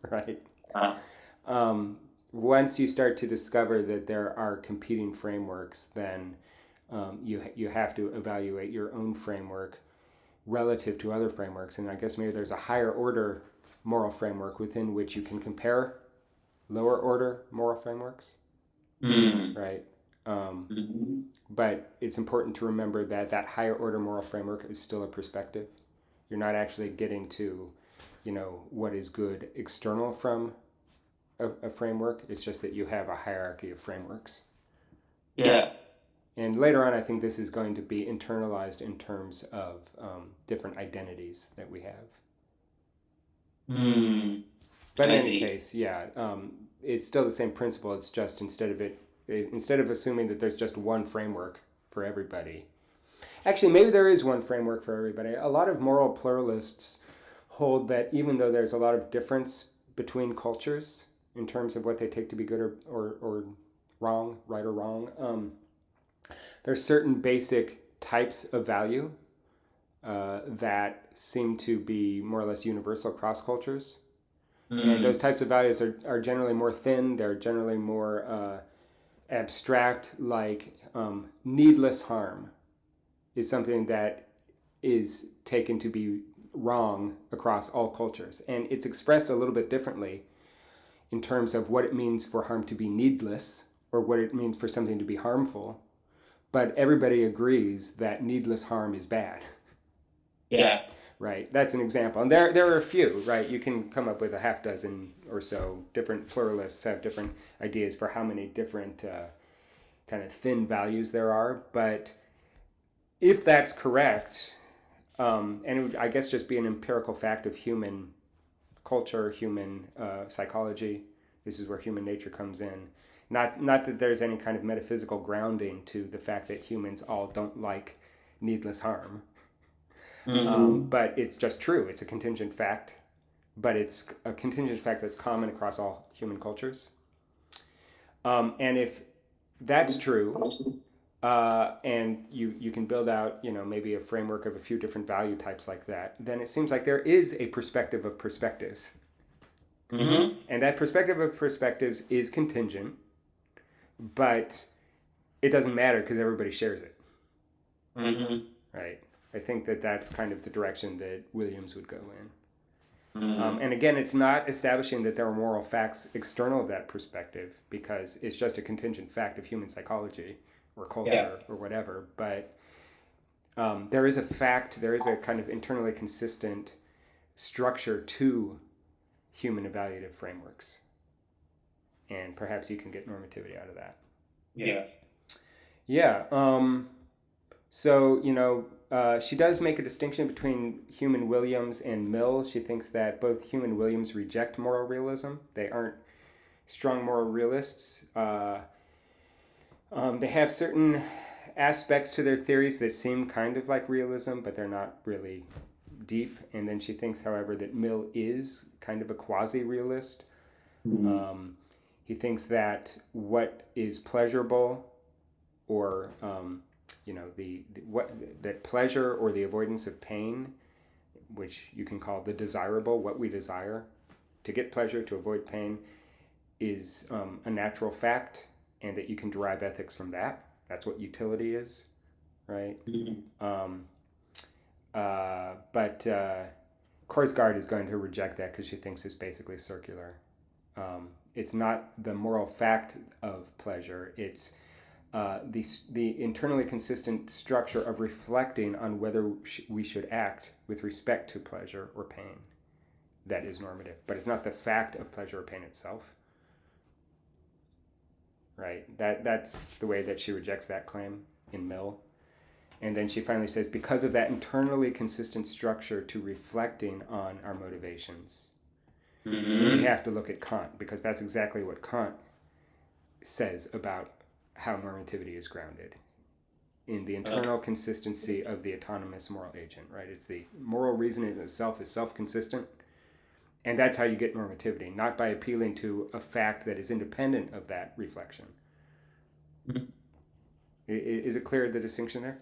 right? Once you start to discover that there are competing frameworks, then you have to evaluate your own framework relative to other frameworks. And I guess maybe there's a higher order moral framework within which you can compare lower order moral frameworks, right? But it's important to remember that that higher order moral framework is still a perspective. You're not actually getting to, what is good external from a framework. It's just that you have a hierarchy of frameworks. Yeah. And later on, I think this is going to be internalized in terms of different identities that we have. But in any case, yeah, it's still the same principle. It's just instead of assuming that there's just one framework for everybody. Actually, maybe there is one framework for everybody. A lot of moral pluralists hold that even though there's a lot of difference between cultures in terms of what they take to be good or wrong, right or wrong, there's certain basic types of value that seem to be more or less universal across cultures. And those types of values are generally more thin, they're generally more abstract, like needless harm is something that is taken to be wrong across all cultures. And it's expressed a little bit differently in terms of what it means for harm to be needless or what it means for something to be harmful. But everybody agrees that needless harm is bad. Yeah. Right, that's an example. And there are a few, right? You can come up with a half dozen or so different pluralists have different ideas for how many different kind of thin values there are. But if that's correct, and it would, I guess, just be an empirical fact of human culture, human psychology. This is where human nature comes in. Not that there's any kind of metaphysical grounding to the fact that humans all don't like needless harm. But it's just true. It's a contingent fact, but it's a contingent fact that's common across all human cultures. And if that's true, and you can build out, maybe a framework of a few different value types like that, then it seems like there is a perspective of perspectives. And that perspective of perspectives is contingent, but it doesn't matter because everybody shares it. Right? I think that that's kind of the direction that Williams would go in. And again, it's not establishing that there are moral facts external of that perspective, because it's just a contingent fact of human psychology or culture or whatever. But there is a fact, there is a kind of internally consistent structure to human evaluative frameworks. And perhaps you can get normativity out of that. Yeah. Yeah. So, she does make a distinction between Hume and Williams and Mill. She thinks that both Hume and Williams reject moral realism. They aren't strong moral realists. They have certain aspects to their theories that seem kind of like realism, but they're not really deep. And then she thinks, however, that Mill is kind of a quasi-realist. He thinks that what is pleasurable, or that pleasure or the avoidance of pain, which you can call the desirable, what we desire, to get pleasure, to avoid pain, is a natural fact, and that you can derive ethics from that. That's what utility is, right? But Korsgaard is going to reject that because she thinks it's basically circular. It's not the moral fact of pleasure. It's the internally consistent structure of reflecting on whether we should act with respect to pleasure or pain that is normative. But it's not the fact of pleasure or pain itself. Right? That's the way that she rejects that claim in Mill. And then she finally says, because of that internally consistent structure to reflecting on our motivations, we have to look at Kant, because that's exactly what Kant says about how normativity is grounded in the internal consistency of the autonomous moral agent, right? It's the moral reasoning itself is self-consistent, and that's how you get normativity, not by appealing to a fact that is independent of that reflection. Mm-hmm. Is it clear, the distinction there?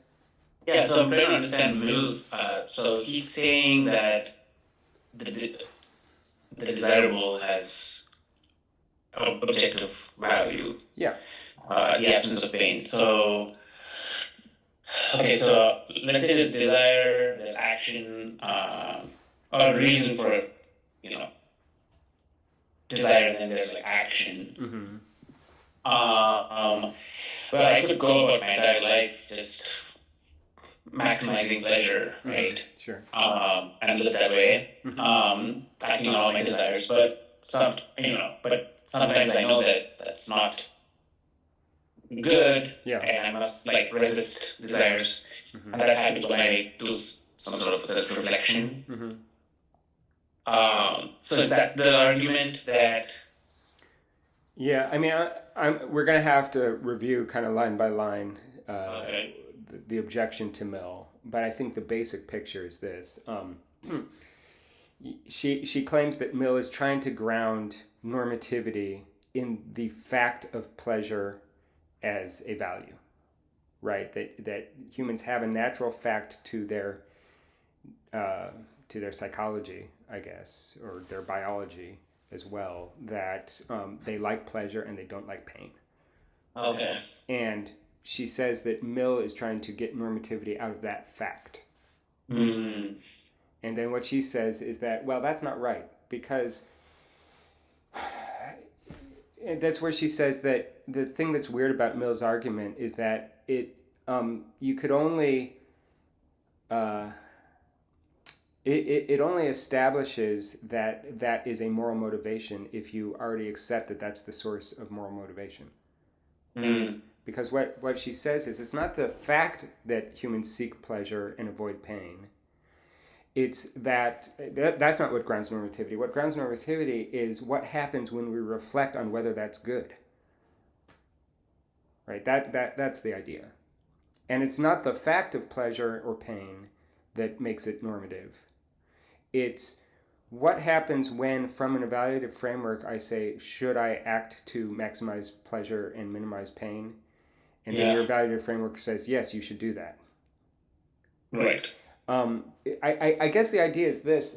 Yeah, so I'm trying to understand Mill's. So he's saying that the desirable has objective value. Yeah. The absence of pain. So, okay, so let's say there's desire, there's action, or a reason for, desire, and then there's like action. Mm-hmm. But I could go about my entire life just maximizing pleasure, right? Mm-hmm. Sure. And live that way, acting on all my desires. But sometimes I know that that's not good, and I must resist desires, and that happens when I do some sort of self-reflection. So is that the argument that? Yeah, I mean, we're going to have to review kind of line by line the objection to Mill, but I think the basic picture is this. She claims that Mill is trying to ground normativity in the fact of pleasure as a value, right? That humans have a natural fact to their psychology, I guess, or their biology as well, that they like pleasure and they don't like pain. Okay. And she says that Mill is trying to get normativity out of that fact. Mm. And then what she says is that, well, that's not right, because and that's where she says that the thing that's weird about Mill's argument is that you could only it only establishes that is a moral motivation if you already accept that that's the source of moral motivation. Mm. Because what she says is it's not the fact that humans seek pleasure and avoid pain. It's that's not what grounds normativity. What grounds normativity is what happens when we reflect on whether that's good. Right? That's the idea. And it's not the fact of pleasure or pain that makes it normative. It's what happens when, from an evaluative framework, I say, should I act to maximize pleasure and minimize pain? And then your evaluative framework says, yes, you should do that. Right. I guess the idea is this.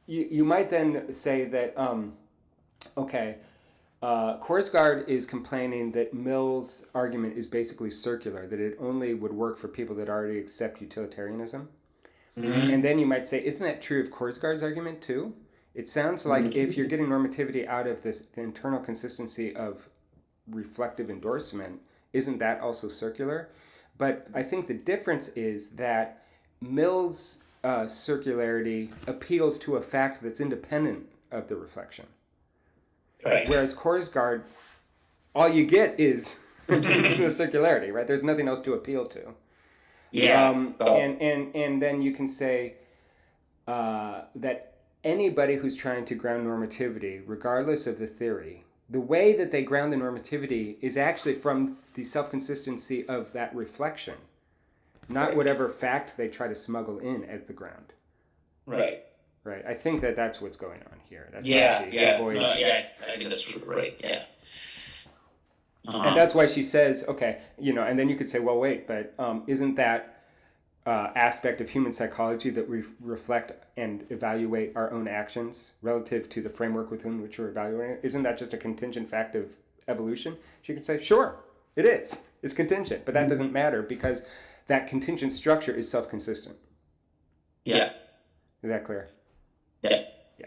You might then say that, Korsgaard is complaining that Mill's argument is basically circular, that it only would work for people that already accept utilitarianism. Mm-hmm. And then you might say, isn't that true of Korsgaard's argument too? It sounds like if you're getting normativity out of the internal consistency of reflective endorsement, isn't that also circular? But I think the difference is that Mill's circularity appeals to a fact that's independent of the reflection. Right. Whereas Korsgaard, all you get is the circularity, right? There's nothing else to appeal to. Yeah. And then you can say that anybody who's trying to ground normativity, regardless of the theory, the way that they ground the normativity is actually from the self-consistency of that reflection, not whatever fact they try to smuggle in as the ground. Right. Right. I think that's what's going on here. That's avoids... I think that's true. Right. Yeah. And that's why she says, okay, and then you could say, well, wait, but isn't that aspect of human psychology that we reflect and evaluate our own actions relative to the framework within which we're evaluating it? Isn't that just a contingent fact of evolution? She could say, sure, it is. It's contingent, but that doesn't matter because that contingent structure is self-consistent. Yeah. Is that clear? Yeah. Yeah.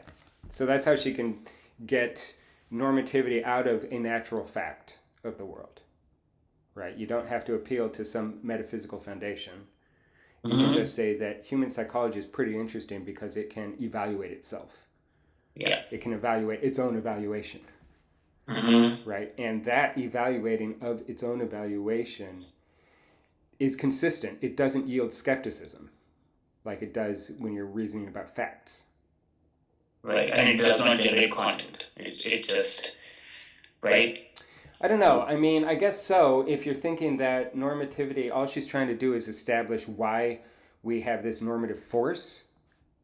So that's how she can get normativity out of a natural fact of the world, right? You don't have to appeal to some metaphysical foundation. You can just say that human psychology is pretty interesting because it can evaluate itself. Yeah. It can evaluate its own evaluation, right? And that evaluating of its own evaluation is consistent. It doesn't yield skepticism like it does when you're reasoning about facts. Right, and it does not generate content. It just, right? I don't know. I mean, I guess so. If you're thinking that normativity, all she's trying to do is establish why we have this normative force,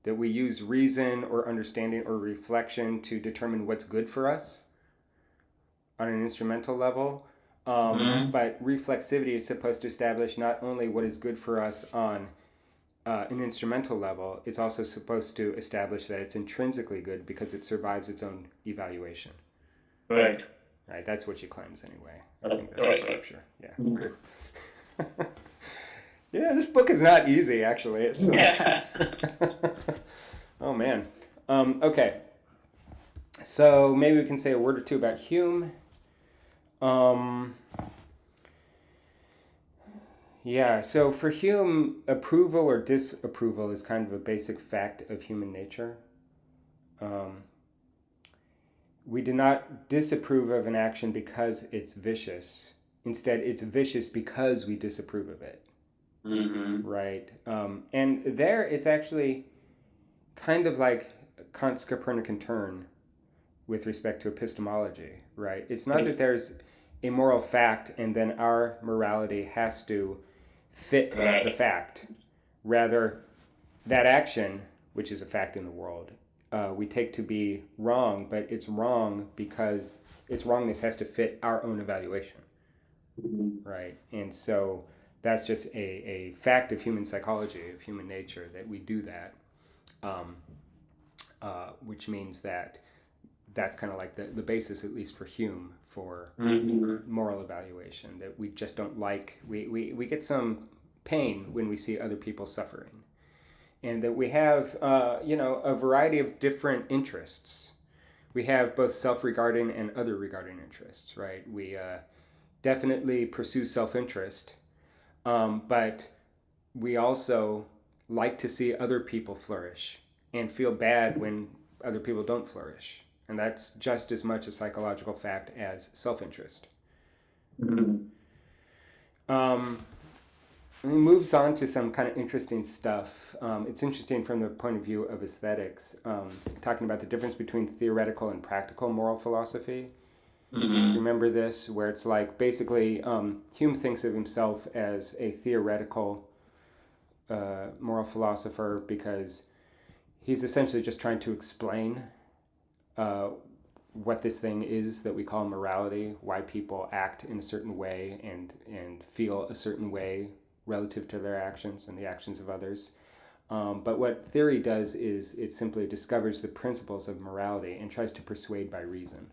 that we use reason or understanding or reflection to determine what's good for us on an instrumental level. But reflexivity is supposed to establish not only what is good for us on an instrumental level, it's also supposed to establish that it's intrinsically good because it survives its own evaluation. Right. Right, that's what she claims anyway. I think that's the scripture. Yeah. Yeah, this book is not easy, actually. It's oh, man. Okay. So maybe we can say a word or two about Hume. Yeah, so for Hume, approval or disapproval is kind of a basic fact of human nature. We do not disapprove of an action because it's vicious. Instead, it's vicious because we disapprove of it. Right? And there, it's actually kind of like Kant's Copernican turn with respect to epistemology, right? It's not that there's a moral fact and then our morality has to fit the fact. Rather, that action, which is a fact in the world, we take to be wrong, but it's wrong because its wrongness has to fit our own evaluation, right? And so that's just a fact of human psychology, of human nature, that we do that, which means that that's kind of like the basis, at least for Hume, for moral evaluation, that we just don't like, we get some pain when we see other people suffering. And that we have, a variety of different interests. We have both self-regarding and other-regarding interests, right? We definitely pursue self-interest, but we also like to see other people flourish and feel bad when other people don't flourish. And that's just as much a psychological fact as self-interest. He moves on to some kind of interesting stuff. It's interesting from the point of view of aesthetics, talking about the difference between theoretical and practical moral philosophy. Remember this, where it's like basically Hume thinks of himself as a theoretical moral philosopher because he's essentially just trying to explain what this thing is that we call morality, why people act in a certain way and feel a certain way relative to their actions and the actions of others. But what theory does is it simply discovers the principles of morality and tries to persuade by reason.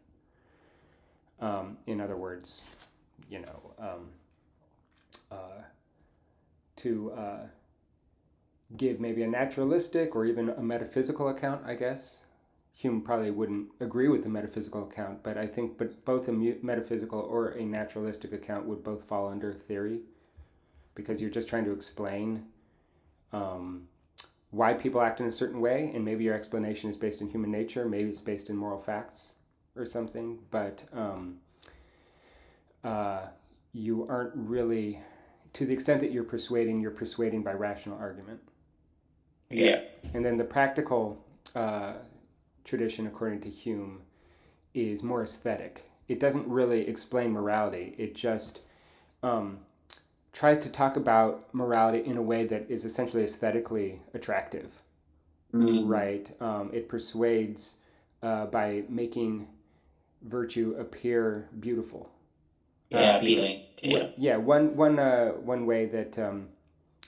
In other words, to give maybe a naturalistic or even a metaphysical account, I guess. Hume probably wouldn't agree with the metaphysical account, but I think both a metaphysical or a naturalistic account would both fall under theory, because you're just trying to explain why people act in a certain way, and maybe your explanation is based in human nature, maybe it's based in moral facts or something, but you aren't really, to the extent that you're persuading by rational argument. Yeah. And then the practical tradition, according to Hume, is more aesthetic. It doesn't really explain morality. It just tries to talk about morality in a way that is essentially aesthetically attractive, right? It persuades by making virtue appear beautiful. Appealing. Yeah. One way that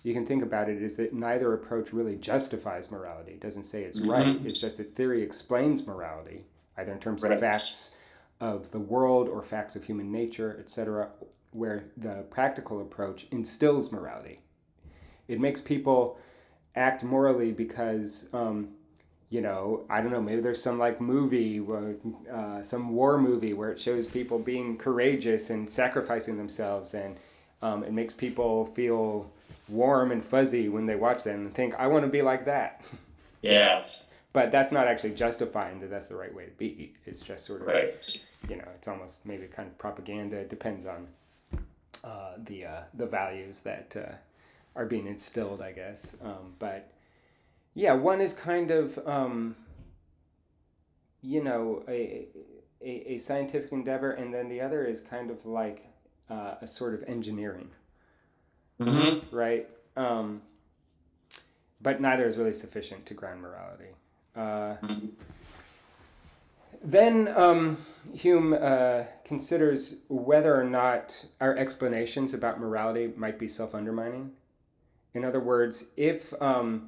you can think about it is that neither approach really justifies morality. It doesn't say it's right. It's just that theory explains morality, either in terms of facts of the world or facts of human nature, etc., where the practical approach instills morality. It makes people act morally because I don't know, maybe there's some like movie, some war movie where it shows people being courageous and sacrificing themselves, and it makes people feel warm and fuzzy when they watch them and think, I want to be like that. Yeah. But that's not actually justifying that that's the right way to be. It's just sort of, Right. it's almost maybe kind of propaganda. It depends on the values that are being instilled, I guess. But yeah, one is kind of a scientific endeavor, and then the other is kind of like a sort of engineering, Mm-hmm. right? But neither is really sufficient to ground morality. Uh, Mm-hmm. then Hume considers whether or not our explanations about morality might be self-undermining. In other words, if a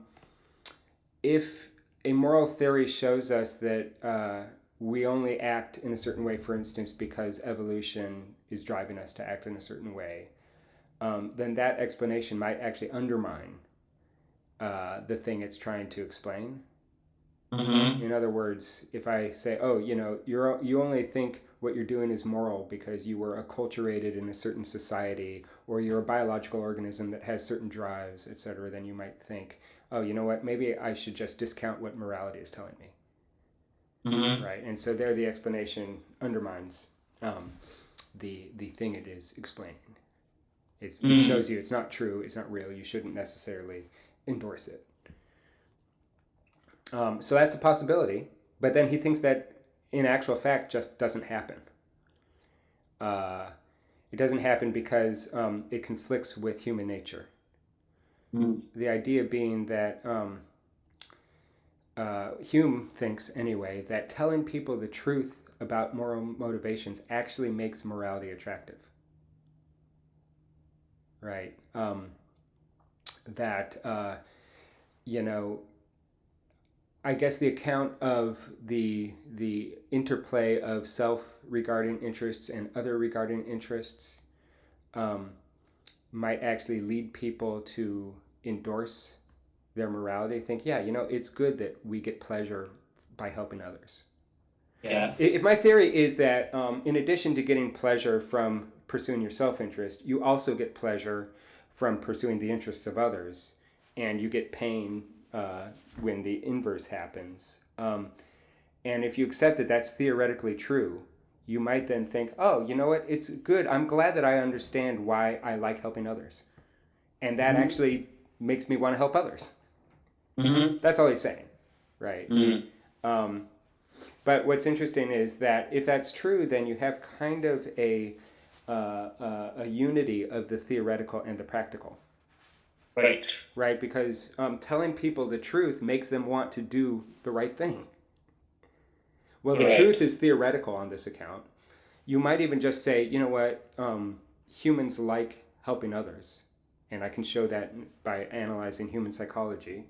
moral theory shows us that we only act in a certain way, for instance, because evolution is driving us to act in a certain way, then that explanation might actually undermine the thing it's trying to explain. Mm-hmm. In other words, if I say, "Oh, you only think what you're doing is moral because you were acculturated in a certain society, or you're a biological organism that has certain drives, etc.," then you might think, "Oh, you know what? Maybe I should just discount what morality is telling me." Mm-hmm. Right? And so there, the explanation undermines the thing it is explaining. It shows you it's not true, it's not real. You shouldn't necessarily endorse it. So that's a possibility. But then he thinks that in actual fact just doesn't happen. Uh, it doesn't happen because it conflicts with human nature. Mm-hmm. The idea being that Hume thinks, anyway, that telling people the truth about moral motivations actually makes morality attractive. Right? That, you know, I guess the account of the interplay of self regarding interests and other regarding interests um, might actually lead people to endorse their morality. Think, yeah, it's good that we get pleasure by helping others. Yeah. If my theory is that in addition to getting pleasure from pursuing your self interest, you also get pleasure from pursuing the interests of others, and you get pain when the inverse happens. And if you accept that that's theoretically true, you might then think, oh, you know what? It's good. I'm glad that I understand why I like helping others. And that Mm-hmm. actually makes me want to help others. Mm-hmm. That's all he's saying, right? Mm-hmm. Um, but what's interesting is that if that's true, then you have kind of a unity of the theoretical and the practical, Right. right? Because telling people the truth makes them want to do the right thing. Well, the Right. truth is theoretical on this account. You might even just say, you know what, humans like helping others. And I can show that by analyzing human psychology.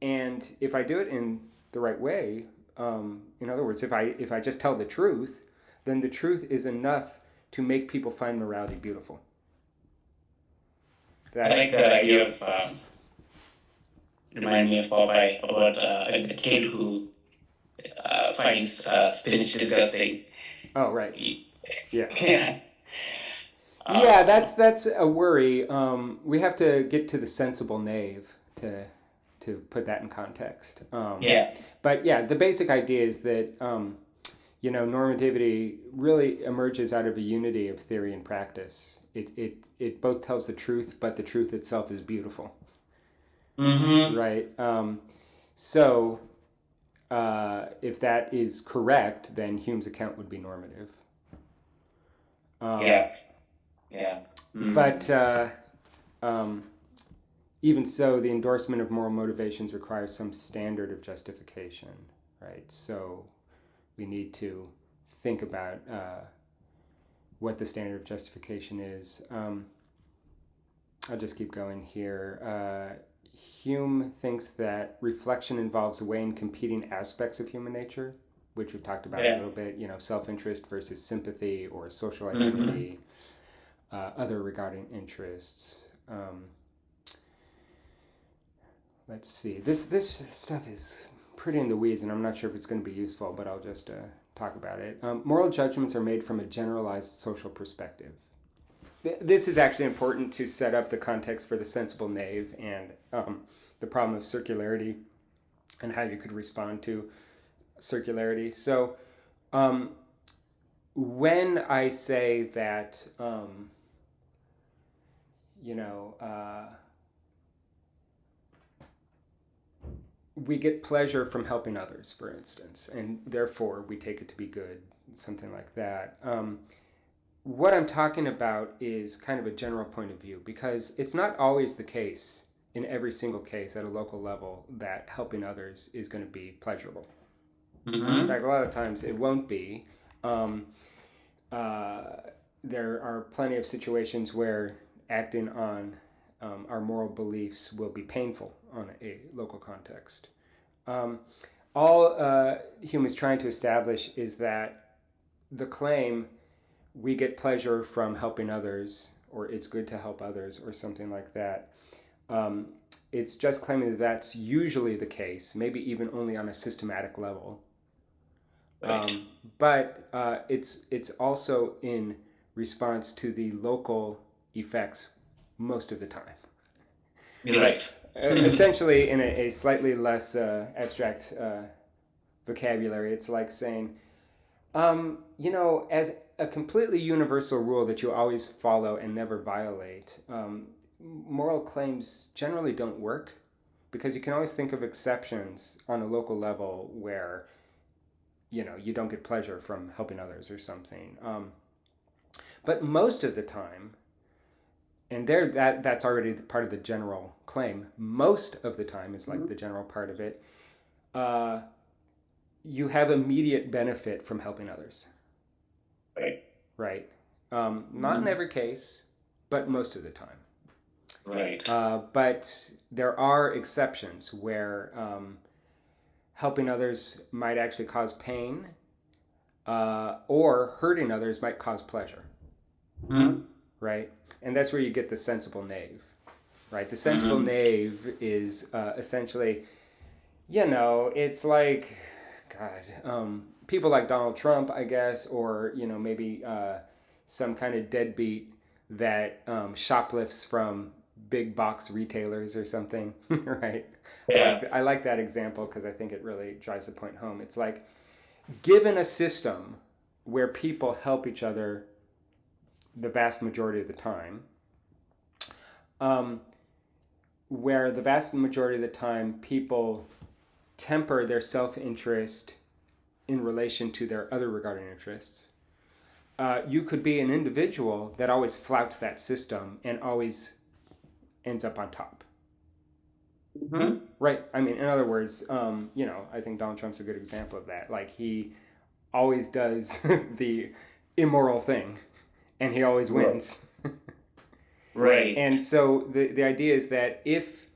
And if I do it in the right way, in other words, if I just tell the truth, then the truth is enough to make people find morality beautiful. I like that idea of remind me of Popeye about the kid who finds spinach disgusting. Oh, right. Yeah. Yeah. Yeah, that's a worry. We have to get to the sensible knave to put that in context. Yeah. But yeah, the basic idea is that normativity really emerges out of a unity of theory and practice. It both tells the truth, but the truth itself is beautiful, Mm-hmm. right? So if that is correct, then Hume's account would be normative. Yeah. Yeah. But um, even so, the endorsement of moral motivations requires some standard of justification, right? So we need to think about what the standard of justification is. I'll just keep going here. Hume thinks that reflection involves weighing competing aspects of human nature, which we've talked about a little bit, self-interest versus sympathy or social identity, other regarding interests. Let's see. This stuff is pretty in the weeds, and I'm not sure if it's going to be useful, but I'll just talk about it. Moral judgments are made from a generalized social perspective. This is actually important to set up the context for the sensible knave and the problem of circularity and how you could respond to circularity. So when I say that, we get pleasure from helping others, for instance, and therefore we take it to be good, something like that. What I'm talking about is kind of a general point of view, because it's not always the case in every single case at a local level that helping others is going to be pleasurable. In fact, a lot of times it won't be. There are plenty of situations where acting on our moral beliefs will be painful on a local context. All Hume is trying to establish is that the claim we get pleasure from helping others, or it's good to help others, or something like that, it's just claiming that that's usually the case, maybe even only on a systematic level. Right. But it's also in response to the local effects most of the time. Right. Essentially, in a slightly less abstract vocabulary, it's like saying, as a completely universal rule that you always follow and never violate, moral claims generally don't work, because you can always think of exceptions on a local level where you don't get pleasure from helping others or something. But most of the time, and that's already part of the general claim, most of the time is like the general part of it, you have immediate benefit from helping others. Right. Right. Not in every case, but most of the time. Right. But there are exceptions where helping others might actually cause pain, or hurting others might cause pleasure. Right? And that's where you get the sensible knave. Right? The sensible knave is essentially, it's like, God, people like Donald Trump, I guess, or, maybe some kind of deadbeat that shoplifts from big box retailers or something, right? Yeah. I like that example because I think it really drives the point home. It's like, given a system where people help each other the vast majority of the time, where the vast majority of the time people temper their self-interest in relation to their other regarding interests, you could be an individual that always flouts that system and always ends up on top. Right. I mean, in other words, I think Donald Trump's a good example of that. Like, he always does the immoral thing, and he always wins. Right. And so the idea is that if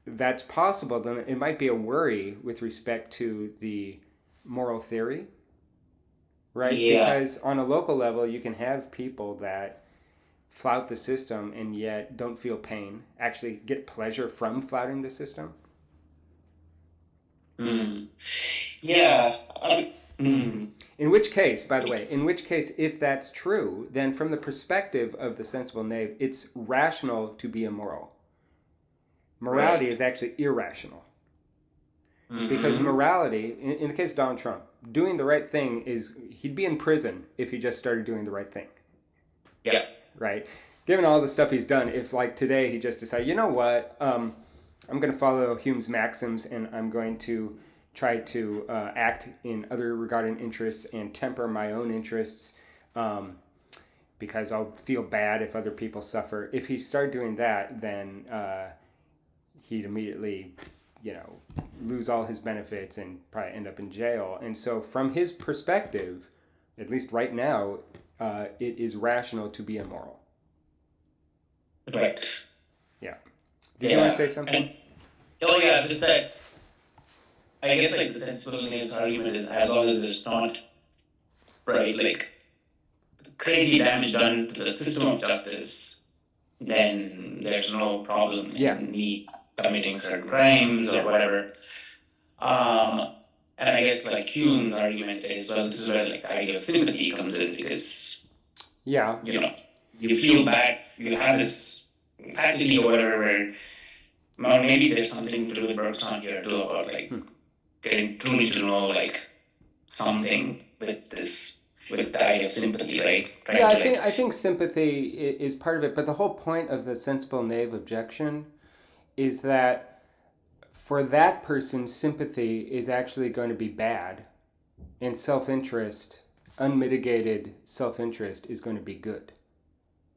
that's possible, then it might be a worry with respect to the moral theory, right? Yeah. Because on a local level, you can have people that flout the system and yet don't feel pain, actually get pleasure from flouting the system. Yeah. In which case, by the way, if that's true, then from the perspective of the sensible knave, it's rational to be immoral. Morality is actually irrational. Because morality, in the case of Donald Trump, doing the right thing he'd be in prison if he just started doing the right thing. Yeah. Right? Given all the stuff he's done, if like today he just decided, you know what, I'm going to follow Hume's maxims and I'm going to try to act in other regarding interests and temper my own interests, because I'll feel bad if other people suffer. If he started doing that, then he'd immediately, lose all his benefits and probably end up in jail. And so from his perspective, at least right now, it is rational to be immoral. Right. Yeah. Did you want to say something? Just that. I guess like the sensible knave argument is, as long as there's not crazy damage done to the system of justice, then there's no problem in me committing certain crimes or whatever. Um, and I guess like Hume's argument is, well, this is where like the idea of sympathy comes in because Yeah. you feel bad, you have this faculty or whatever where, well, maybe there's something to do with Bergson here too about like getting truly to know like something with the idea of sympathy, right? Yeah, Trying to like I think sympathy is part of it, but the whole point of the sensible knave objection is that for that person, sympathy is actually going to be bad, and self-interest, unmitigated self-interest, is going to be good.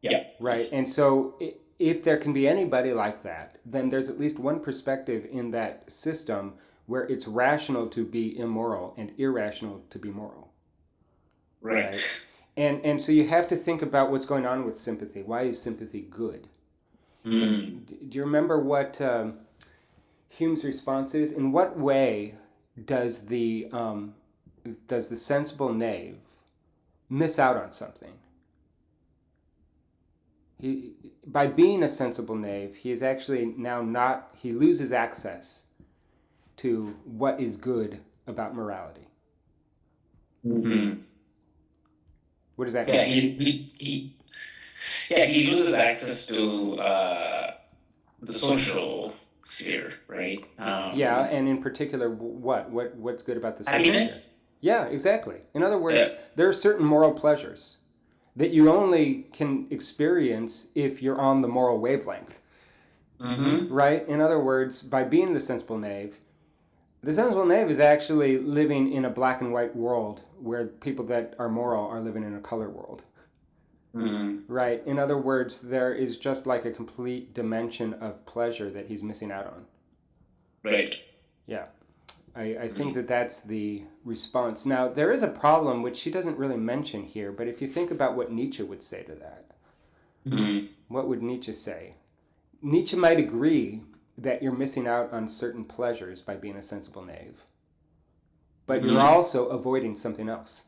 yeah. Right? And so if there can be anybody like that, then there's at least one perspective in that system where it's rational to be immoral and irrational to be moral. Right. And so you have to think about what's going on with sympathy. Why is sympathy good? Mm. Do you remember what Hume's response is? In what way does the sensible knave miss out on something? He, by being a sensible knave, he is actually now not. He loses access to what is good about morality. Mm-hmm. What does that Yeah, mean? he loses access to the social sphere, right? Yeah, and in particular, what's good about the social sphere? Happiness. Yeah, exactly. In other words, Yeah. there are certain moral pleasures that you only can experience if you're on the moral wavelength. Mm-hmm. Right? In other words, by being the sensible knave is actually living in a black and white world where people that are moral are living in a color world. Mm-hmm. Right? In other words, there is just like a complete dimension of pleasure that he's missing out on. Right. Yeah. I think that that's the response. Now, there is a problem which she doesn't really mention here, but if you think about what Nietzsche would say to that, Mm-hmm. what would Nietzsche say? Nietzsche might agree that you're missing out on certain pleasures by being a sensible knave, but you're also avoiding something else.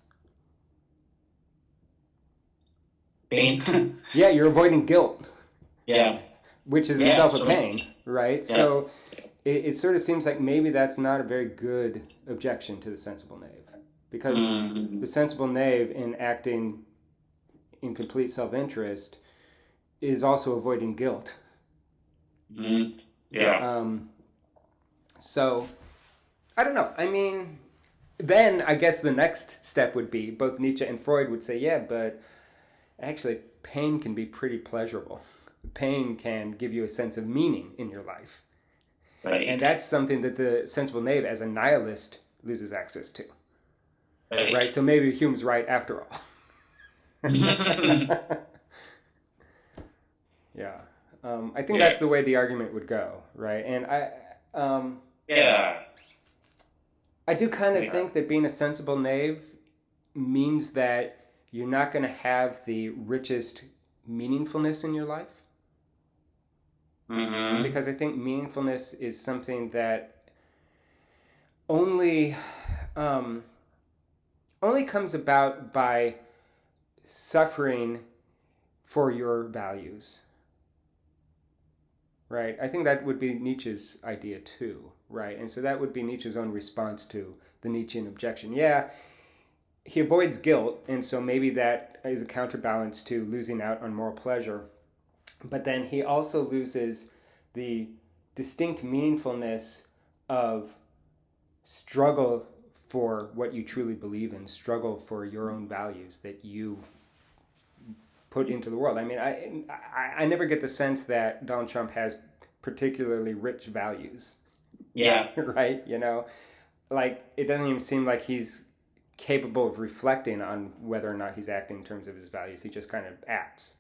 Pain. Yeah, you're avoiding guilt. Yeah. Which is itself a pain, right? Yeah. So it sort of seems like maybe that's not a very good objection to the sensible knave, because the sensible knave, in acting in complete self-interest, is also avoiding guilt. Mm-hmm. Yeah. So I don't know. I mean, then I guess the next step would be both Nietzsche and Freud would say, yeah, but actually pain can be pretty pleasurable. Pain can give you a sense of meaning in your life. Right. And that's something that the sensible knave, as a nihilist, loses access to. Right? So maybe Hume's right after all. Yeah. I think that's the way the argument would go, right? And I do kind of think that being a sensible knave means that you're not going to have the richest meaningfulness in your life. Mm-hmm. Because I think meaningfulness is something that only comes about by suffering for your values. Right? I think that would be Nietzsche's idea too, right? And so that would be Nietzsche's own response to the Nietzschean objection. Yeah, he avoids guilt, and so maybe that is a counterbalance to losing out on moral pleasure. But then he also loses the distinct meaningfulness of struggle for what you truly believe in, struggle for your own values that you put into the world. I mean, I never get the sense that Donald Trump has particularly rich values. Yeah. Right? You know, like it doesn't even seem like he's capable of reflecting on whether or not he's acting in terms of his values. He just kind of acts.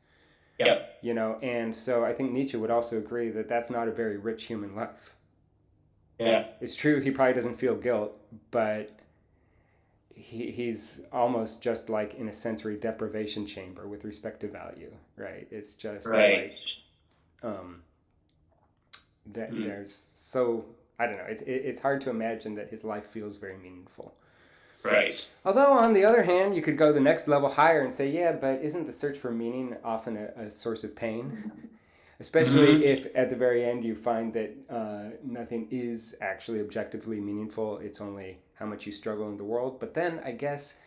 Yep. You know, and so I think Nietzsche would also agree that that's not a very rich human life. Yeah. It's true he probably doesn't feel guilt, but he's almost just like in a sensory deprivation chamber with respect to value, right? It's just right. Like, there's so, I don't know, it's hard to imagine that his life feels very meaningful. Right. Although, on the other hand, you could go the next level higher and say, yeah, but isn't the search for meaning often a source of pain? especially if at the very end you find that nothing is actually objectively meaningful. It's only how much you struggle in the world. But then I guess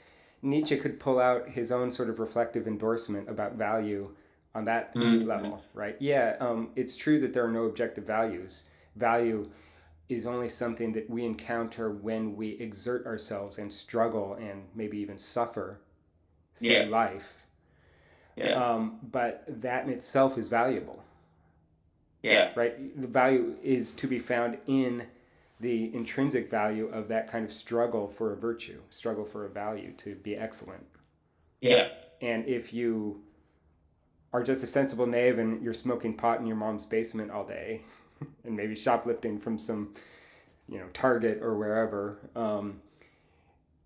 Nietzsche could pull out his own sort of reflective endorsement about value on that level, right? Yeah, it's true that there are no objective values. Value is only something that we encounter when we exert ourselves and struggle and maybe even suffer through life. But that in itself is valuable. Right? The value is to be found in the intrinsic value of that kind of struggle for a virtue, struggle for a value, to be excellent. And if you are just a sensible knave and you're smoking pot in your mom's basement all day and maybe shoplifting from some, Target or wherever,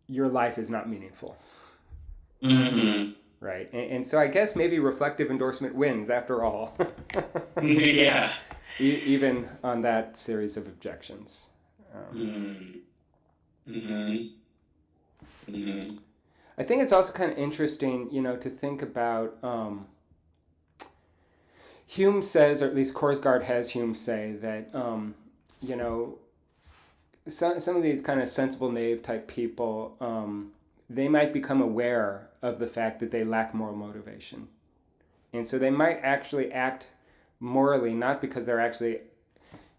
your life is not meaningful. Right. And so I guess maybe reflective endorsement wins after all. Even on that series of objections. I think it's also kind of interesting, to think about. Hume says, or at least Korsgaard has Hume say that, some of these kind of sensible knave type people, they might become aware of the fact that they lack moral motivation. And so they might actually act morally, not because they're actually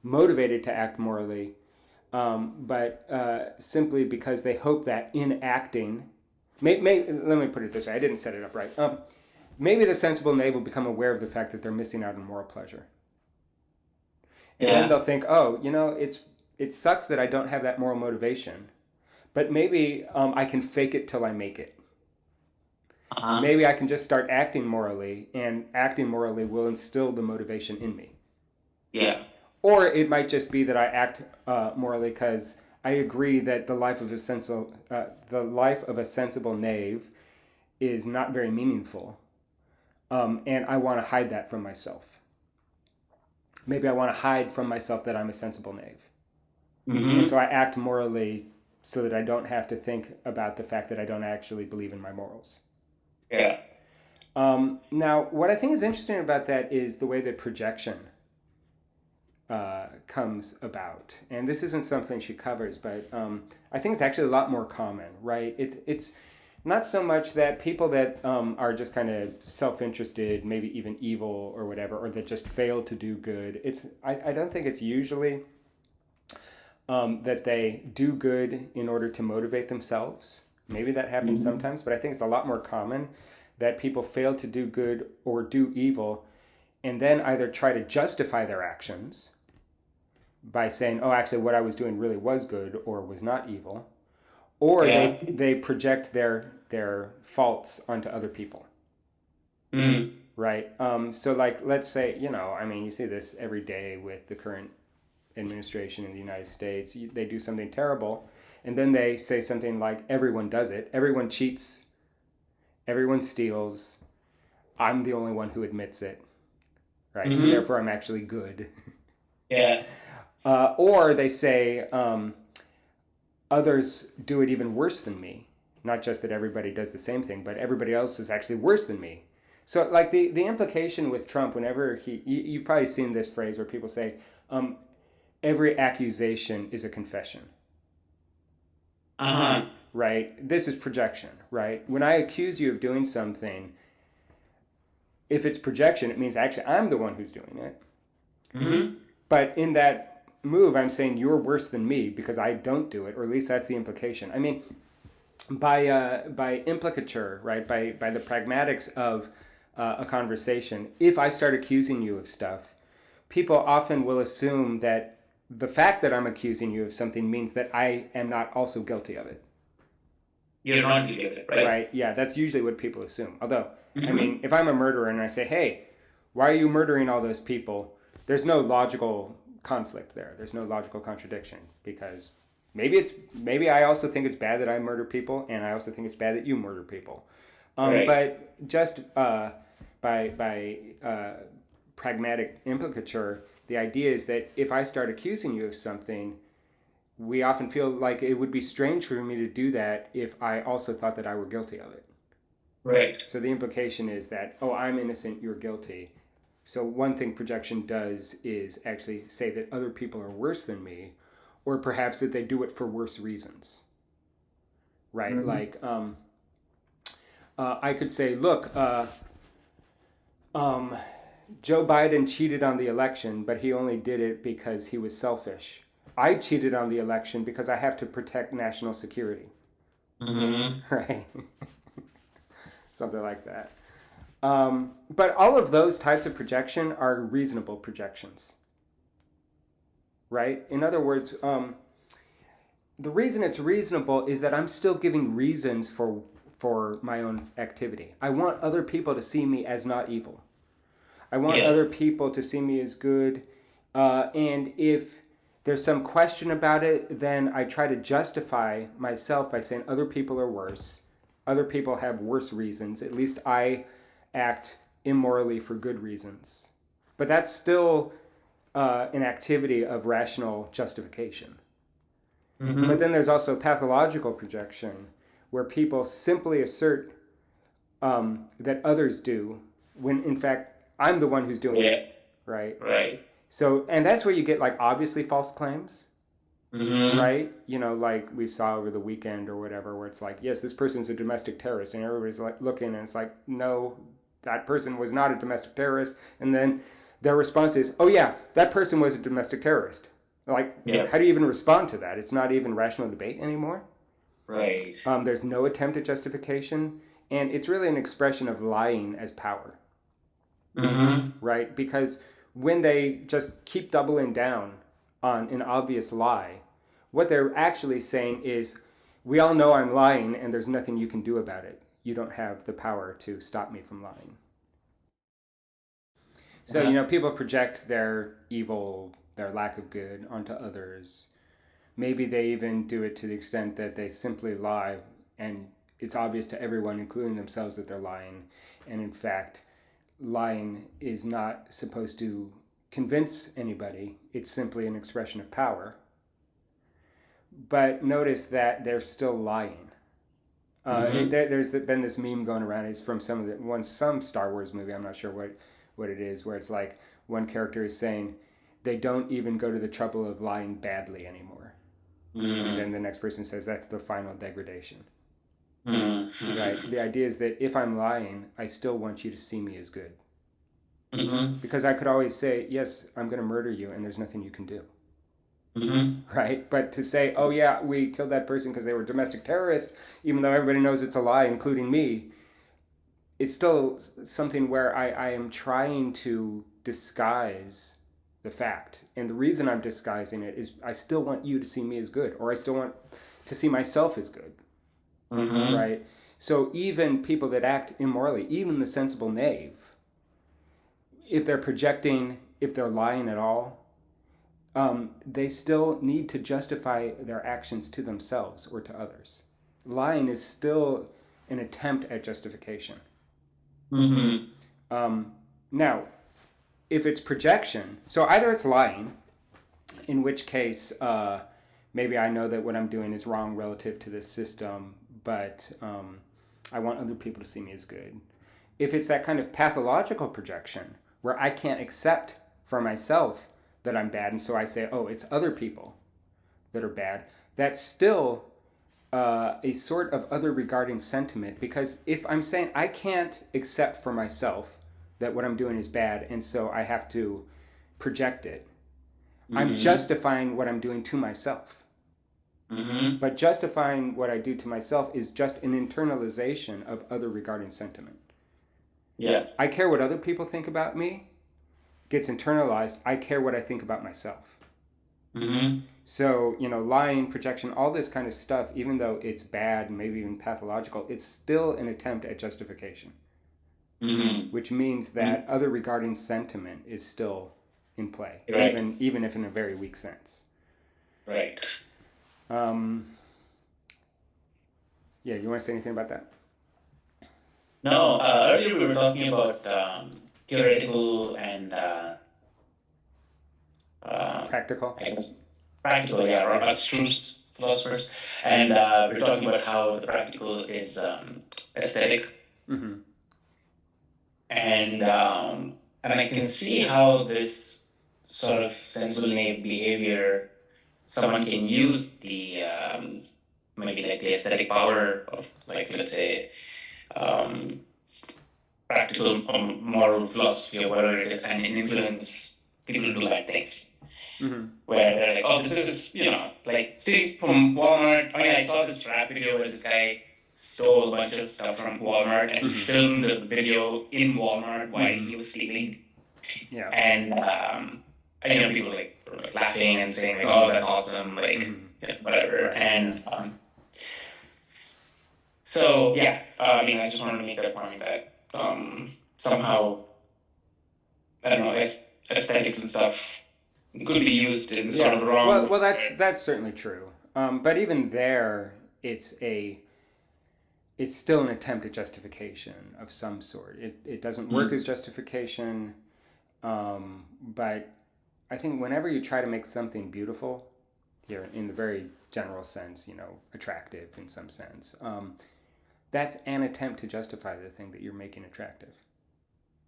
motivated to act morally, but simply because they hope that in acting, let me put it this way, I didn't set it up right. Maybe the sensible knave will become aware of the fact that they're missing out on moral pleasure. And then they'll think, it sucks that I don't have that moral motivation, but maybe I can fake it till I make it. Maybe I can just start acting morally, and acting morally will instill the motivation in me. Or it might just be that I act morally because I agree that the life of a sensible knave is not very meaningful, and I want to hide that from myself. Maybe I want to hide from myself that I'm a sensible knave. And so I act morally so that I don't have to think about the fact that I don't actually believe in my morals. Now, what I think is interesting about that is the way that projection comes about. And this isn't something she covers, but I think it's actually a lot more common, right? It's not so much that people that are just kind of self-interested, maybe even evil or whatever, or that just fail to do good. I don't think it's usually that they do good in order to motivate themselves. Maybe that happens sometimes, but I think it's a lot more common that people fail to do good or do evil and then either try to justify their actions by saying, oh, actually what I was doing really was good or was not evil, or they project their faults onto other people. Right? So like, let's say, you see this every day with the current administration in the United States. They do something terrible, and then they say something like, everyone does it. Everyone cheats. Everyone steals. I'm the only one who admits it. Right? So therefore I'm actually good. Or they say, others do it even worse than me. Not just that everybody does the same thing, but everybody else is actually worse than me. So like the implication with Trump, whenever you've probably seen this phrase where people say, every accusation is a confession. Right? This is projection, right? When I accuse you of doing something, if it's projection, it means actually I'm the one who's doing it. But in that move, I'm saying you're worse than me because I don't do it, or at least that's the implication. I mean, by implicature, right? By the pragmatics of a conversation, if I start accusing you of stuff, people often will assume that the fact that I'm accusing you of something means that I am not also guilty of it. You're not guilty of it, right? Right, yeah, that's usually what people assume. Although, I mean, if I'm a murderer and I say, hey, why are you murdering all those people? There's no logical conflict there. There's no logical contradiction, because maybe I also think it's bad that I murder people, and I also think it's bad that you murder people. But just by pragmatic implicature, the idea is that if I start accusing you of something, we often feel like it would be strange for me to do that if I also thought that I were guilty of it. Right. So the implication is that, oh, I'm innocent, you're guilty. So one thing projection does is actually say that other people are worse than me, or perhaps that they do it for worse reasons. Right? Mm-hmm. Like, I could say, look, um, Joe Biden cheated on the election, but he only did it because he was selfish. I cheated on the election because I have to protect national security. Mm-hmm. Right? Something like that. But all of those types of projection are reasonable projections. Right? In other words, the reason it's reasonable is that I'm still giving reasons for my own activity. I want other people to see me as not evil. I want Yeah. other people to see me as good. And if there's some question about it, then I try to justify myself by saying other people are worse. Other people have worse reasons. At least I act immorally for good reasons. But that's still an activity of rational justification. But Mm-hmm. then there's also pathological projection, where people simply assert that others do, when in fact I'm the one who's doing Yeah. it, right? Right. So, and that's where you get like obviously false claims, Mm-hmm. right? You know, like we saw over the weekend or whatever, where it's like, yes, this person's a domestic terrorist, and everybody's like looking, and it's like, no, that person was not a domestic terrorist. And then their response is, oh yeah, that person was a domestic terrorist. Like, Yeah. how do you even respond to that? It's not even rational debate anymore. Right. There's no attempt at justification, and it's really an expression of lying as power, Mm-hmm. right? Because when they just keep doubling down on an obvious lie, what they're actually saying is, we all know I'm lying, and there's nothing you can do about it. You don't have the power to stop me from lying. So, Uh-huh. people project their evil, their lack of good onto others. Maybe they even do it to the extent that they simply lie, and it's obvious to everyone, including themselves, that they're lying. And in fact, lying is not supposed to convince anybody, it's simply an expression of power. But notice that they're still lying. Mm-hmm. There's been this meme going around. It's from some Star Wars movie. I'm not sure what it is. Where it's like one character is saying they don't even go to the trouble of lying badly anymore, and Mm-hmm. then the next person says that's the final degradation. Right? Mm-hmm. The idea is that if I'm lying, I still want you to see me as good, Mm-hmm. because I could always say yes, I'm going to murder you, and there's nothing you can do. Mm-hmm. Right? But to say, oh yeah, we killed that person because they were domestic terrorists, even though everybody knows it's a lie, including me, it's still something where I am trying to disguise the fact. And the reason I'm disguising it is I still want you to see me as good, or I still want to see myself as good, Mm-hmm. right? So even people that act immorally, even the sensible knave, if they're projecting, if they're lying at all, they still need to justify their actions to themselves or to others. Lying is still an attempt at justification. Mm-hmm. Um, Now, if it's projection, so either it's lying, in which case maybe I know that what I'm doing is wrong relative to this system, but I want other people to see me as good. If it's that kind of pathological projection where I can't accept for myself that I'm bad, and so I say, oh, it's other people that are bad, that's still a sort of other regarding sentiment, because if I'm saying I can't accept for myself that what I'm doing is bad, and so I have to project it, I'm Mm-hmm. justifying what I'm doing to myself. Mm-hmm. But justifying what I do to myself is just an internalization of other regarding sentiment. Yeah. I care what other people think about me, gets internalized. I care what I think about myself. Mm-hmm. So, lying, projection, all this kind of stuff, even though it's bad, maybe even pathological, it's still an attempt at justification, Mm-hmm. which means that other regarding sentiment is still in play, Right. even if in a very weak sense. Right. Um, yeah, you want to say anything about that? No, earlier we were talking about theoretical and uh, Practical? I guess practical, yeah, or Yeah. abstruse philosophers, and we're talking about how the practical is aesthetic, Mm-hmm. and and I can see how this sort of sensible naive behavior, someone can use the maybe like the aesthetic power of, like, let's say, um, practical moral philosophy or whatever it is, and influence people to do bad things. Mm-hmm. Where they're like, oh, this is, like, see, from Walmart. I mean, I saw this rap video where this guy stole a bunch of stuff from Walmart and he filmed the video in Walmart while he was stealing. Yeah. And, people like were like laughing and saying like, oh, that's awesome, like, whatever. Right. And so, yeah, I mean, I just wanted to make that point that somehow, I don't know, aesthetics and stuff could be used in sort of wrong way. Well, that's certainly true. But even there, it's still an attempt at justification of some sort. It doesn't work as justification, but I think whenever you try to make something beautiful, here in the very general sense, attractive in some sense, that's an attempt to justify the thing that you're making attractive.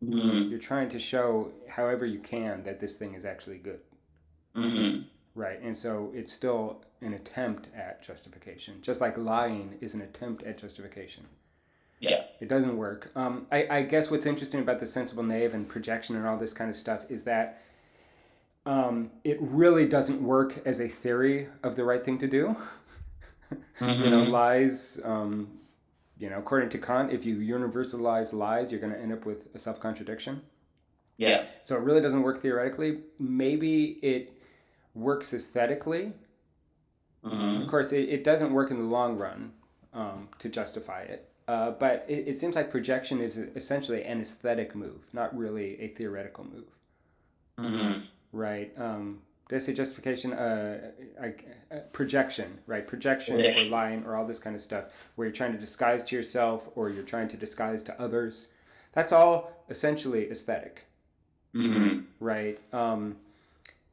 You're trying to show, however you can, that this thing is actually good. Right, and so it's still an attempt at justification, just like lying is an attempt at justification. Yeah. It doesn't work. I guess what's interesting about the sensible naive and projection and all this kind of stuff is that it really doesn't work as a theory of the right thing to do. Lies, according to Kant, if you universalize lies, you're going to end up with a self-contradiction. Yeah. So it really doesn't work theoretically. Maybe it works aesthetically. Of course, it doesn't work in the long run to justify it. But it seems like projection is essentially an aesthetic move, not really a theoretical move. Right? Did I say justification? Projection, right? Projection or lying or all this kind of stuff where you're trying to disguise to yourself or you're trying to disguise to others. That's all essentially aesthetic. Right?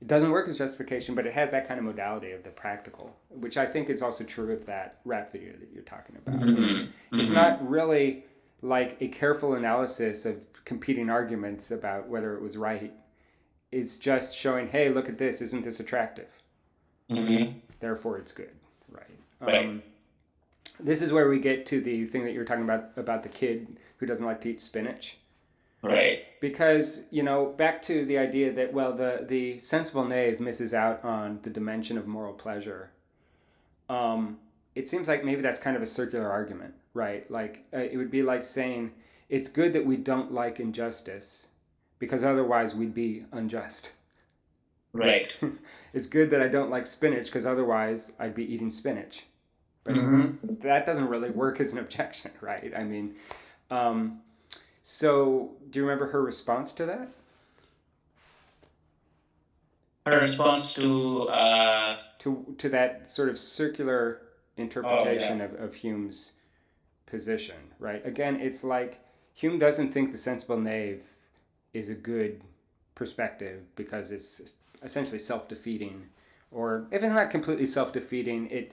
It doesn't work as justification, but it has that kind of modality of the practical, which I think is also true of that rap video that you're talking about. It's not really like a careful analysis of competing arguments about whether it was right. It's just showing, hey, look at this. Isn't this attractive? Therefore, it's good. Right. This is where we get to the thing that you were talking about the kid who doesn't like to eat spinach. Right. Because, back to the idea that, well, the sensible knave misses out on the dimension of moral pleasure. It seems like maybe that's kind of a circular argument, right? Like, it would be like saying, it's good that we don't like injustice, because otherwise we'd be unjust. Right. It's good that I don't like spinach, because otherwise I'd be eating spinach. But that doesn't really work as an objection, right? I mean... So, do you remember her response to that? Her response to to that sort of circular interpretation of Hume's position, right? Again, it's like Hume doesn't think the sensible knave is a good perspective because it's essentially self-defeating, or if it's not completely self-defeating,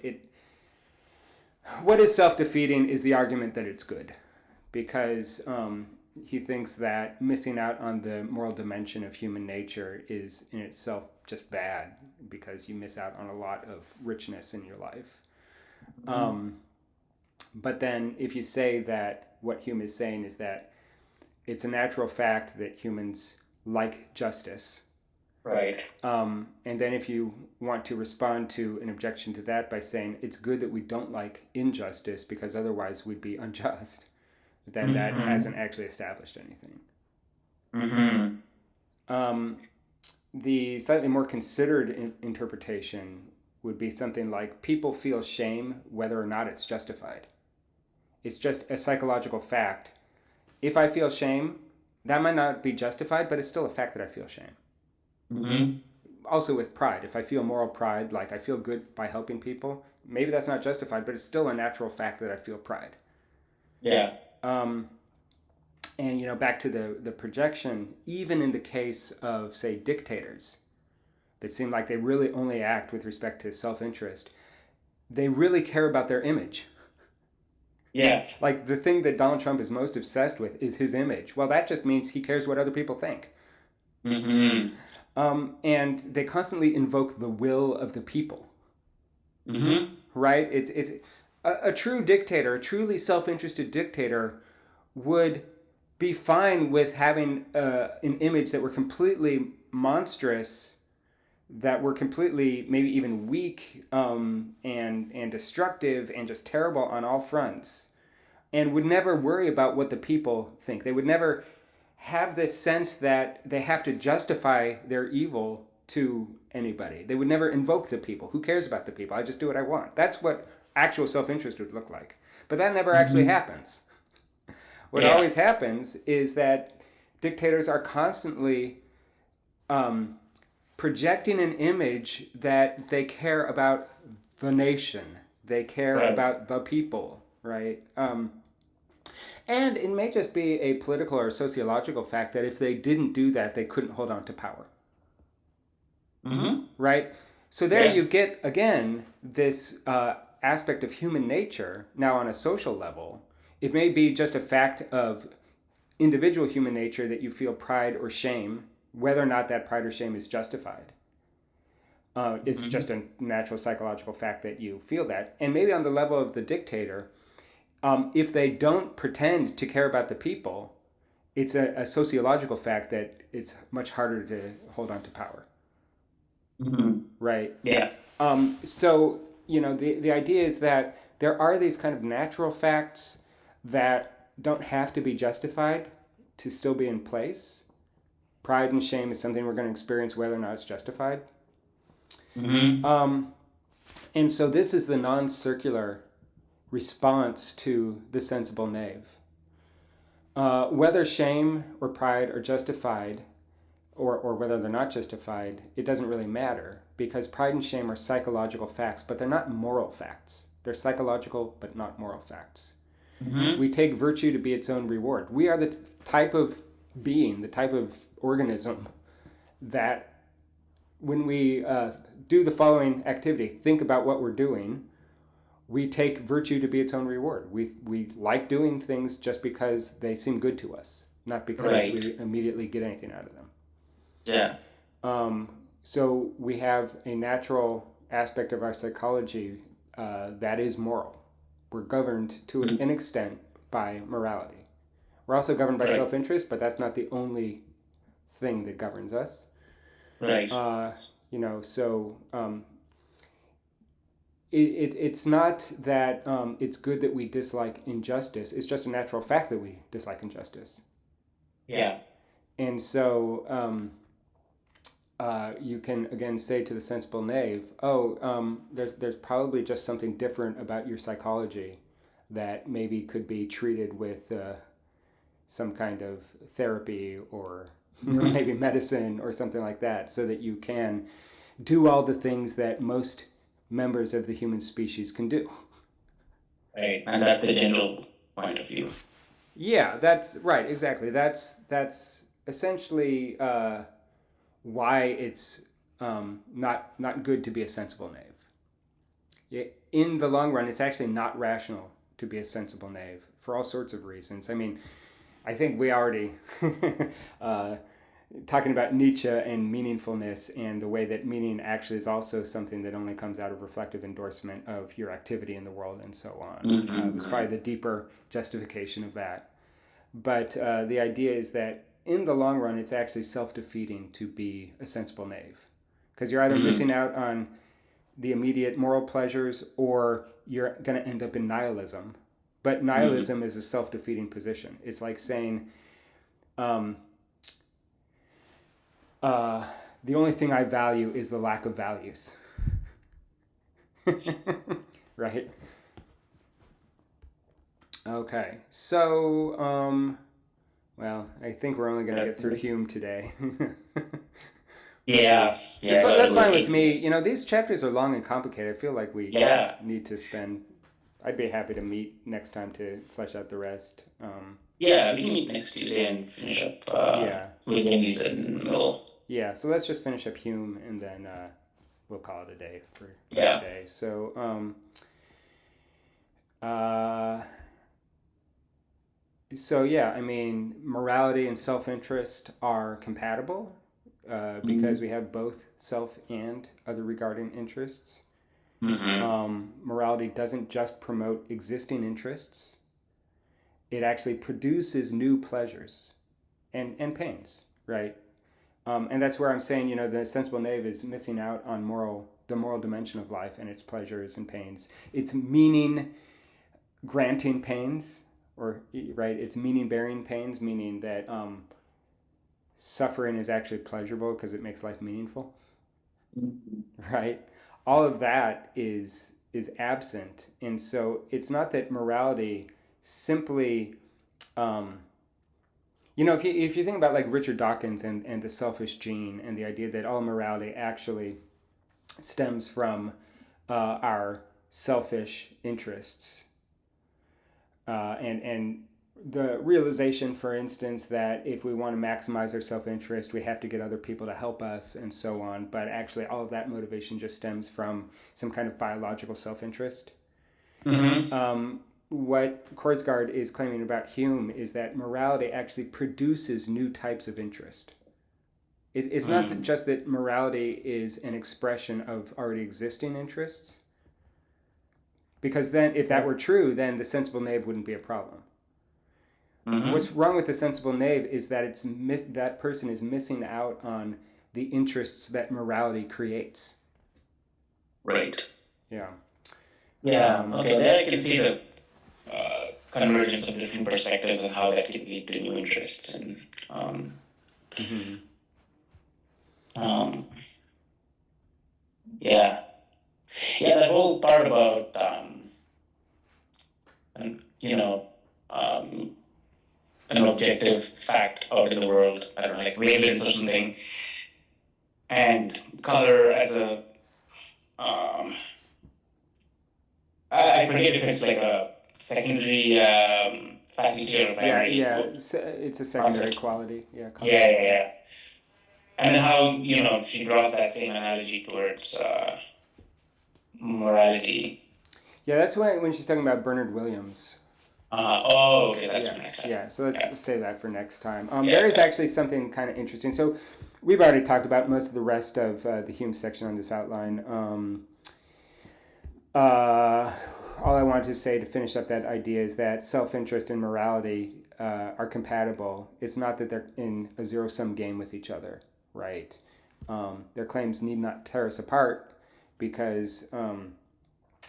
what is self-defeating is the argument that it's good, because he thinks that missing out on the moral dimension of human nature is in itself just bad because you miss out on a lot of richness in your life. But then if you say that what Hume is saying is that it's a natural fact that humans like justice. Right. And then if you want to respond to an objection to that by saying it's good that we don't like injustice because otherwise we'd be unjust, then that hasn't actually established anything. The slightly more considered interpretation would be something like people feel shame whether or not it's justified. It's just a psychological fact. If I feel shame, that might not be justified, but it's still a fact that I feel shame. Also with pride, if I feel moral pride, like I feel good by helping people, maybe that's not justified, but it's still a natural fact that I feel pride. Yeah. And back to the projection, even in the case of, say, dictators that seem like they really only act with respect to self-interest, they really care about their image. Yeah. Like the thing that Donald Trump is most obsessed with is his image. Well, that just means he cares what other people think. Mm-hmm. And they constantly invoke the will of the people, Mm-hmm. right? It's a true dictator, a truly self-interested dictator would be fine with having an image that were completely monstrous, that were completely maybe even weak, and destructive and just terrible on all fronts, and would never worry about what the people think. They would never have this sense that they have to justify their evil to anybody. They would never invoke the people. Who cares about the people? I just do what I want. That's what actual self-interest would look like. But that never actually Mm-hmm. happens. What Yeah. always happens is that dictators are constantly um, projecting an image that they care about the nation, they care Right. about the people, right? And it may just be a political or sociological fact that if they didn't do that, they couldn't hold on to power, Mm-hmm. right? So there Yeah. you get, again, this aspect of human nature. Now, on a social level, it may be just a fact of individual human nature that you feel pride or shame, whether or not that pride or shame is justified. It's Mm-hmm. just a natural psychological fact that you feel that. And maybe on the level of the dictator, if they don't pretend to care about the people, it's a sociological fact that it's much harder to hold on to power, Mm-hmm. right? Yeah. So, the idea is that there are these kind of natural facts that don't have to be justified to still be in place. Pride and shame is something we're going to experience whether or not it's justified. Mm-hmm. Um, and so this is the non-circular response to the sensible knave. Whether shame or pride are justified, or whether they're not justified, it doesn't really matter, because pride and shame are psychological facts, but they're not moral facts. They're psychological, but not moral facts. Mm-hmm. We take virtue to be its own reward. We are the type of being, the type of organism that when we do the following activity, think about what we're doing, we take virtue to be its own reward. We like doing things just because they seem good to us, not because Right. we immediately get anything out of them. Yeah. Um, so we have a natural aspect of our psychology that is moral. We're governed to Mm-hmm. an extent by morality. We're also governed by Right. self-interest, but that's not the only thing that governs us. Right. Uh, so it's not that it's good that we dislike injustice. It's just a natural fact that we dislike injustice. Yeah. And so you can again say to the sensible knave, "Oh, there's probably just something different about your psychology that maybe could be treated with some kind of therapy, or Mm-hmm. maybe medicine or something like that, so that you can do all the things that most members of the human species can do." Right. And that's the general point of view. Yeah, that's right. Exactly. That's essentially why it's not good to be a sensible knave. In the long run, it's actually not rational to be a sensible knave for all sorts of reasons. I mean, I think we already uh, talking about Nietzsche and meaningfulness, and the way that meaning actually is also something that only comes out of reflective endorsement of your activity in the world and so on. It was Mm-hmm. probably the deeper justification of that. But the idea is that in the long run, it's actually self-defeating to be a sensible knave, because you're either Mm-hmm. missing out on the immediate moral pleasures, or you're going to end up in nihilism. But Mm-hmm. nihilism is a self-defeating position. It's like saying, um, uh, the only thing I value is the lack of values. Right? Okay. So, well, I think we're only going to get through Hume today. We'll see. Yeah. Yeah. That's Well, fine with me. yes. These chapters are long and complicated. I feel like we Yeah. need to spend. I'd be happy to meet next time to flesh out the rest. Yeah. We can meet next Tuesday and finish up Yeah, with Amy's in the middle. yeah. So let's just finish up Hume, and then we'll call it a day for Yeah. today. So, uh, So yeah, I mean, morality and self-interest are compatible because we have both self and other regarding interests. Mm-hmm. Morality doesn't just promote existing interests; it actually produces new pleasures and pains, right? And that's where I'm saying, the sensible knave is missing out on the moral dimension of life and its pleasures and pains. It's meaning granting pains, or right, it's meaning bearing pains, meaning that suffering is actually pleasurable because it makes life meaningful, right? All of that is absent, and so it's not that morality simply um, if you think about like Richard Dawkins and the selfish gene and the idea that all morality actually stems from our selfish interests, and the realization, for instance, that if we want to maximize our self-interest, we have to get other people to help us and so on. But actually, all of that motivation just stems from some kind of biological self-interest. Mm-hmm. What Korsgaard is claiming about Hume is that morality actually produces new types of interest. It's not Mm. just that morality is an expression of already existing interests, because then, if that were true, then the sensible knave wouldn't be a problem. What's Mm-hmm. wrong with the sensible knave is that that person is missing out on the interests that morality creates. Right. Yeah. Yeah. Okay. There I can see the convergence of different perspectives and how that can lead to new interests and Mm-hmm. um, yeah, yeah. That whole part about and, um, an objective fact out in the world. I don't know, like wavelengths or something, and color as a I forget if it's like a secondary faculty or a Yeah, primary yeah. It's a secondary concept. quality. Yeah, color. Yeah, yeah, yeah. And then how she draws that same analogy towards morality. Yeah, that's when she's talking about Bernard Williams. Oh, okay, that's Yeah, for next time. yeah. So let's Yeah, say that for next time. yeah, There is yeah. actually something kind of interesting. So we've already talked about most of the rest of the Hume section on this outline. Uh, all I wanted to say to finish up that idea is that self-interest and morality are compatible. It's not that they're in a zero-sum game with each other, right? Their claims need not tear us apart because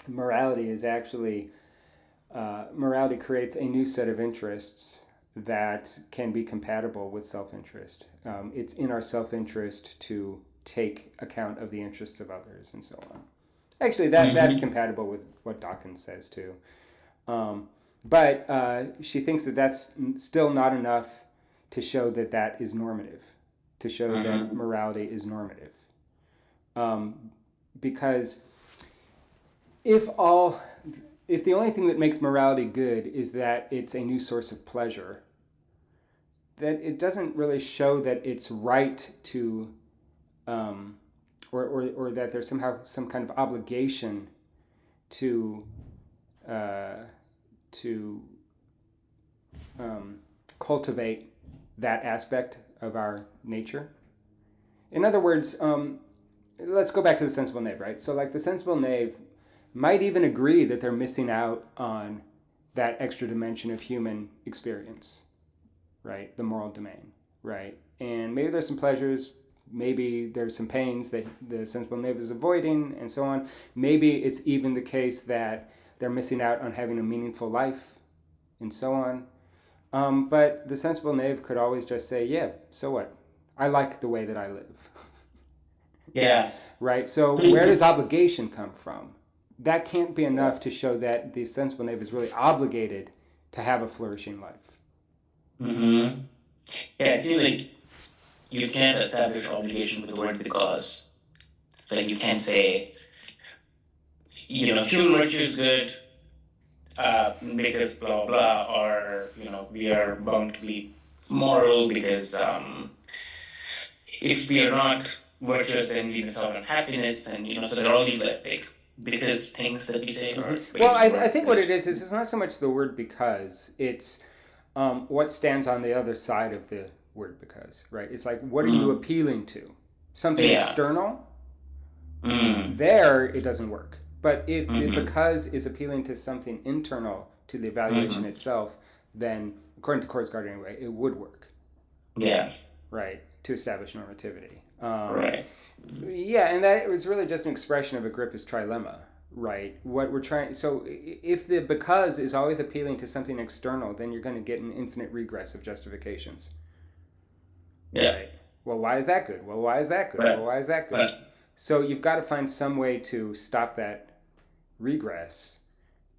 morality is actually morality creates a new set of interests that can be compatible with self-interest. It's in our self-interest to take account of the interests of others and so on. Actually, that's Mm-hmm. compatible with what Dawkins says too. But she thinks that that's still not enough to show that that is normative, to show that Mm-hmm. morality is normative. Because if all if the only thing that makes morality good is that it's a new source of pleasure, that it doesn't really show that it's right to, um, or that there's somehow some kind of obligation to uh, to cultivate that aspect of our nature. In other words, let's go back to the sensible knave, right? So, like, the sensible knave might even agree that they're missing out on that extra dimension of human experience, right? The moral domain, right? And maybe there's some pleasures, maybe there's some pains that the sensible knave is avoiding, and so on. Maybe it's even the case that they're missing out on having a meaningful life, and so on. But the sensible knave could always just say, yeah, so what? I like the way that I live. Yeah. Right? So where does obligation come from? That can't be enough to show that the sensible knave is really obligated to have a flourishing life. Mm-hmm. Yeah, it seems like you can't establish obligation with the word because. Like you can't say, human virtue is good because blah blah, or we are bound to be moral because if we are not virtuous, then we miss out on happiness, and so there are all these like because things that we say, or Well, use the I word think what it because. is it's not so much the word because, it's what stands on the other side of the word because, right? It's like, what are you appealing to? Something external? There, it doesn't work. But if the because is appealing to something internal to the evaluation itself, then, according to Korsgaard anyway, it would work. Yeah. Right? To establish normativity. Right. Yeah, and that was really just an expression of Agrippa's trilemma, right? What we're trying. So if the because is always appealing to something external, then you're going to get an infinite regress of justifications. Yeah. Right? Well, why is that good? Well, why is that good? Right. Well, why is that good? Right. So you've got to find some way to stop that regress.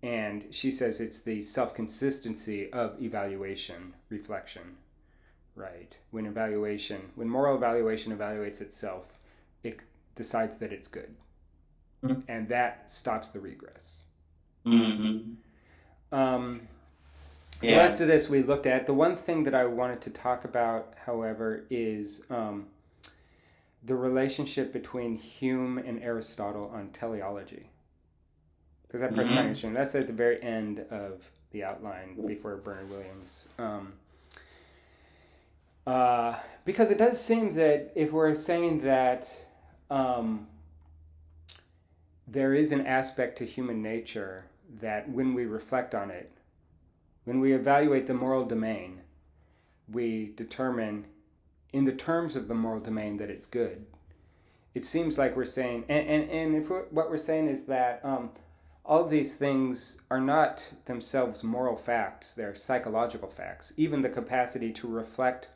And she says it's the self-consistency of evaluation, reflection, right? When moral evaluation evaluates itself, it decides that it's good. And that stops the regress. The rest of this we looked at. The one thing that I wanted to talk about, however, is the relationship between Hume and Aristotle on teleology. Because that part's kind of interesting. That's at the very end of the outline before Bernard Williams. Because it does seem that if we're saying that there is an aspect to human nature that when we reflect on it, when we evaluate the moral domain, we determine in the terms of the moral domain that it's good. It seems like we're saying, and if what we're saying is that all of these things are not themselves moral facts, they're psychological facts. Even the capacity to reflect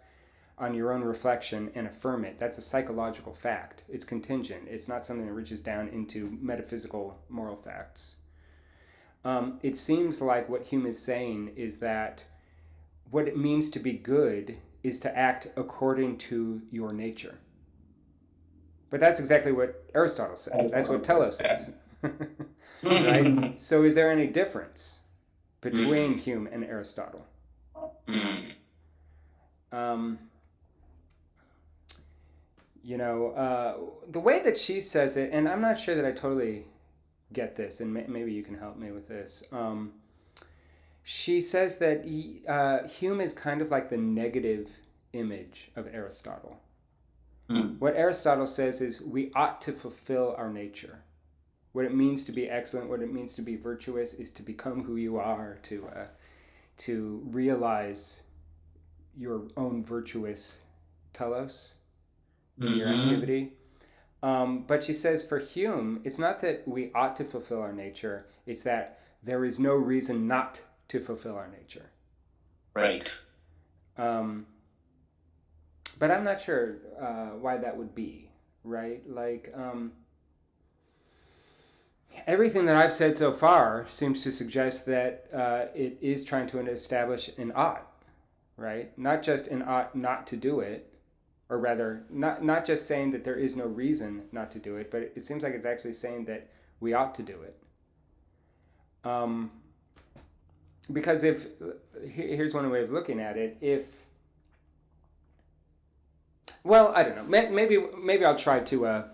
on your own reflection and affirm it, that's a psychological fact. It's contingent. It's not something that reaches down into metaphysical moral facts. It seems like what Hume is saying is that what it means to be good is to act according to your nature. But that's exactly what Aristotle says. That's what Telos says. Right? So is there any difference between Hume and Aristotle? The way that she says it, and I'm not sure that I totally get this, and maybe you can help me with this. She says that Hume is kind of like the negative image of Aristotle. What Aristotle says is we ought to fulfill our nature. What it means to be excellent, what it means to be virtuous, is to become who you are, to realize your own virtuous telos in your activity. But she says for Hume, it's not that we ought to fulfill our nature, it's that there is no reason not to fulfill our nature. Right. But I'm not sure why that would be, right? Like, everything that I've said so far seems to suggest that it is trying to establish an ought, right? Not just an ought not to do it, or rather, not just saying that there is no reason not to do it, but it seems like it's actually saying that we ought to do it. Because here's one way of looking at it, I don't know. Maybe I'll try to.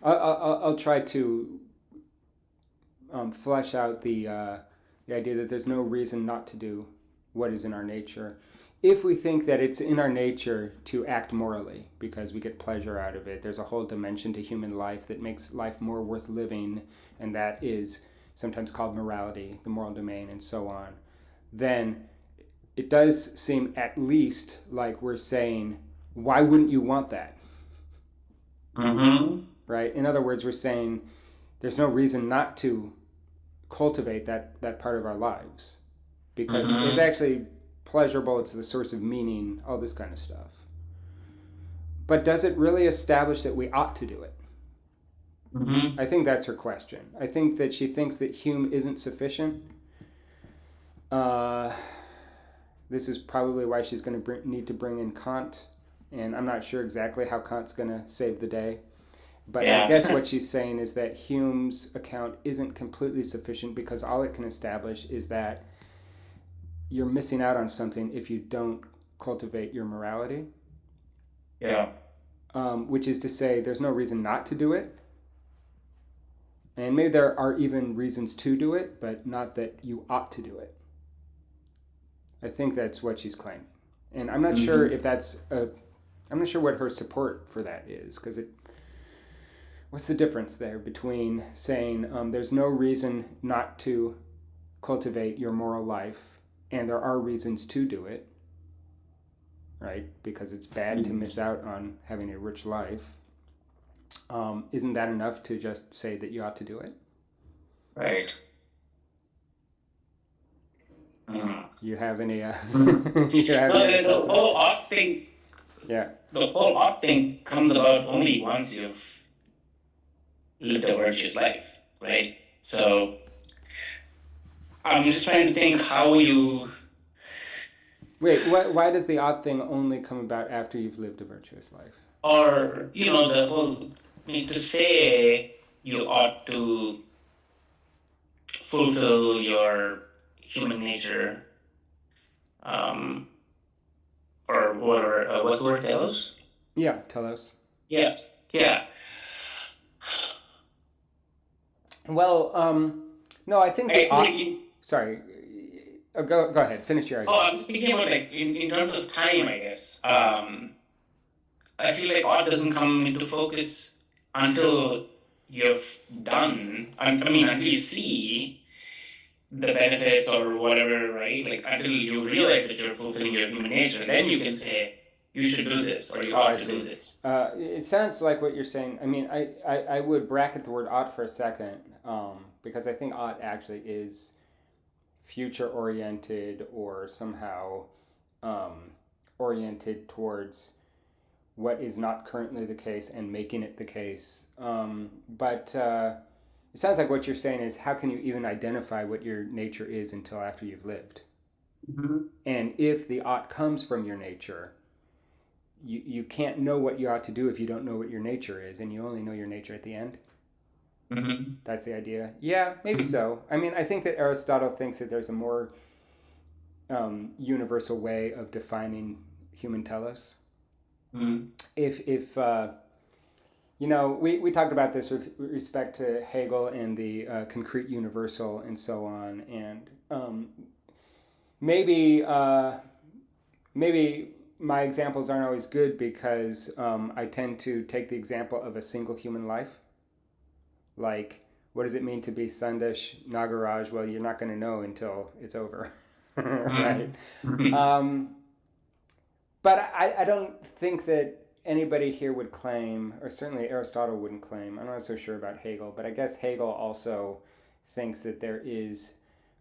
I'll try to flesh out the idea that there's no reason not to do what is in our nature, if we think that it's in our nature to act morally because we get pleasure out of it. There's a whole dimension to human life that makes life more worth living, and that is sometimes called morality, the moral domain, and so on. Then it does seem at least like we're saying, why wouldn't you want that? Right? In other words, we're saying there's no reason not to cultivate that part of our lives because it's actually pleasurable, it's the source of meaning, all this kind of stuff. But does it really establish that we ought to do it? I think that's her question. I think that she thinks that Hume isn't sufficient. This is probably why she's going to need to bring in Kant, and I'm not sure exactly how Kant's going to save the day. But I guess what she's saying is that Hume's account isn't completely sufficient because all it can establish is that you're missing out on something if you don't cultivate your morality. Which is to say, there's no reason not to do it. And maybe there are even reasons to do it, but not that you ought to do it. I think that's what she's claiming, and I'm not sure if I'm not sure what her support for that is, because what's the difference there between saying there's no reason not to cultivate your moral life, and there are reasons to do it, right? Because it's bad to miss out on having a rich life. Isn't that enough to just say that you ought to do it? Right. Mm. You have any? You have any the whole art thing. Yeah. The whole art thing comes about only once you've lived a virtuous life, right? So I'm just trying to think how you. Wait, why does the odd thing only come about after you've lived a virtuous life? Or, the whole. To say you ought to fulfill your human nature, um, or whatever. What's the word, telos? Yeah, telos. Yeah. Yeah. Well, no, I think sorry. Go ahead. Finish your argument. I'm just thinking about like in terms of time, I guess. I feel like art doesn't come into focus until you've done. I mean, until you see the benefits or whatever, right? Like until you realize that you're fulfilling your human nature, then you can say you should do this or you ought to do this. It sounds like what you're saying. I mean, I would bracket the word ought for a second, because I think ought actually is future oriented or somehow oriented towards what is not currently the case and making it the case. But it sounds like what you're saying is, how can you even identify what your nature is until after you've lived? Mm-hmm. And if the ought comes from your nature, you can't know what you ought to do if you don't know what your nature is, and you only know your nature at the end. Mm-hmm. That's the idea. Yeah, maybe so. I mean, I think that Aristotle thinks that there's a more universal way of defining human telos. Mm-hmm. If we talked about this with respect to Hegel and the concrete universal and so on, and maybe my examples aren't always good because I tend to take the example of a single human life. Like, what does it mean to be Sandesh Nagaraj? Well, you're not going to know until it's over, right? But I don't think that anybody here would claim, or certainly Aristotle wouldn't claim, I'm not so sure about Hegel, but I guess Hegel also thinks that there is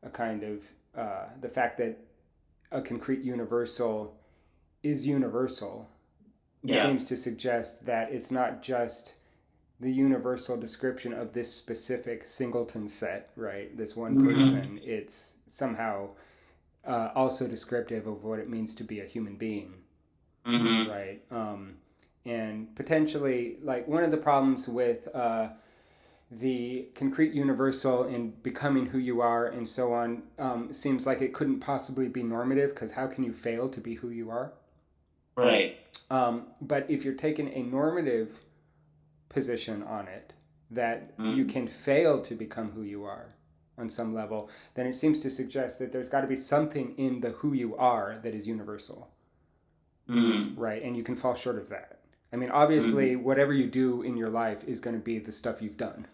a kind of, the fact that a concrete universal is universal seems to suggest that it's not just the universal description of this specific singleton set, right? This one person. It's somehow also descriptive of what it means to be a human being, right? And potentially, like, one of the problems with the concrete universal and becoming who you are and so on seems like it couldn't possibly be normative, because how can you fail to be who you are? Right. But if you're taking a normative position on it, that you can fail to become who you are on some level, then it seems to suggest that there's got to be something in the who you are that is universal, right? And you can fall short of that. I mean, obviously, whatever you do in your life is going to be the stuff you've done,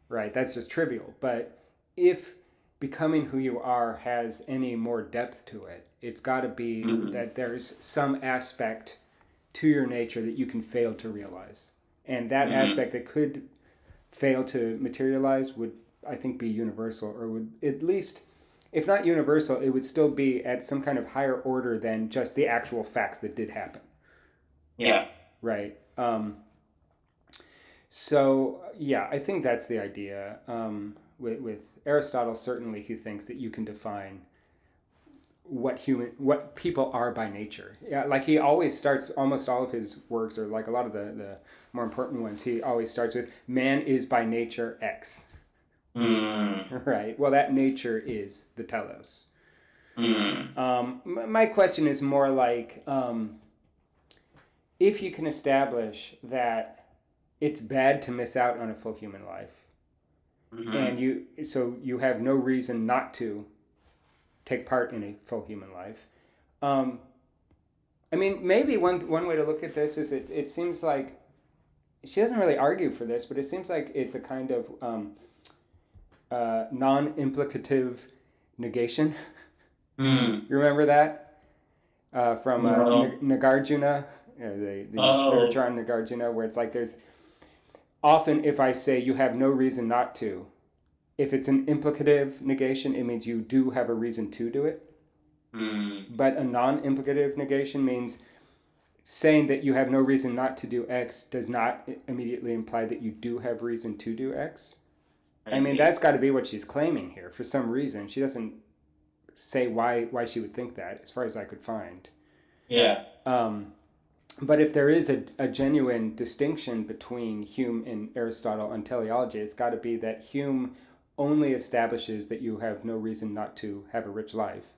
right? That's just trivial. But if becoming who you are has any more depth to it, it's got to be that there's some aspect to your nature that you can fail to realize. And that aspect that could fail to materialize would, I think, be universal, or would at least, if not universal, it would still be at some kind of higher order than just the actual facts that did happen. Yeah. Right. So, yeah, I think that's the idea. With Aristotle, certainly he thinks that you can define what people are by nature. Yeah, like he always starts almost all of his works, or like a lot of the more important ones, he always starts with man is by nature X. Right. Well, that nature is the telos. My question is more like, if you can establish that it's bad to miss out on a full human life, and you have no reason not to take part in a full human life. I mean, maybe one way to look at this is it seems like she doesn't really argue for this, but it seems like it's a kind of non-implicative negation. You remember that from Nagarjuna, the literature on Nagarjuna, where it's like there's often if I say you have no reason not to, if it's an implicative negation, it means you do have a reason to do it. But a non-implicative negation means saying that you have no reason not to do X does not immediately imply that you do have reason to do X. I mean, that's got to be what she's claiming here for some reason. She doesn't say why she would think that, as far as I could find. Yeah. But if there is a genuine distinction between Hume and Aristotle on teleology, it's got to be that Hume only establishes that you have no reason not to have a rich life.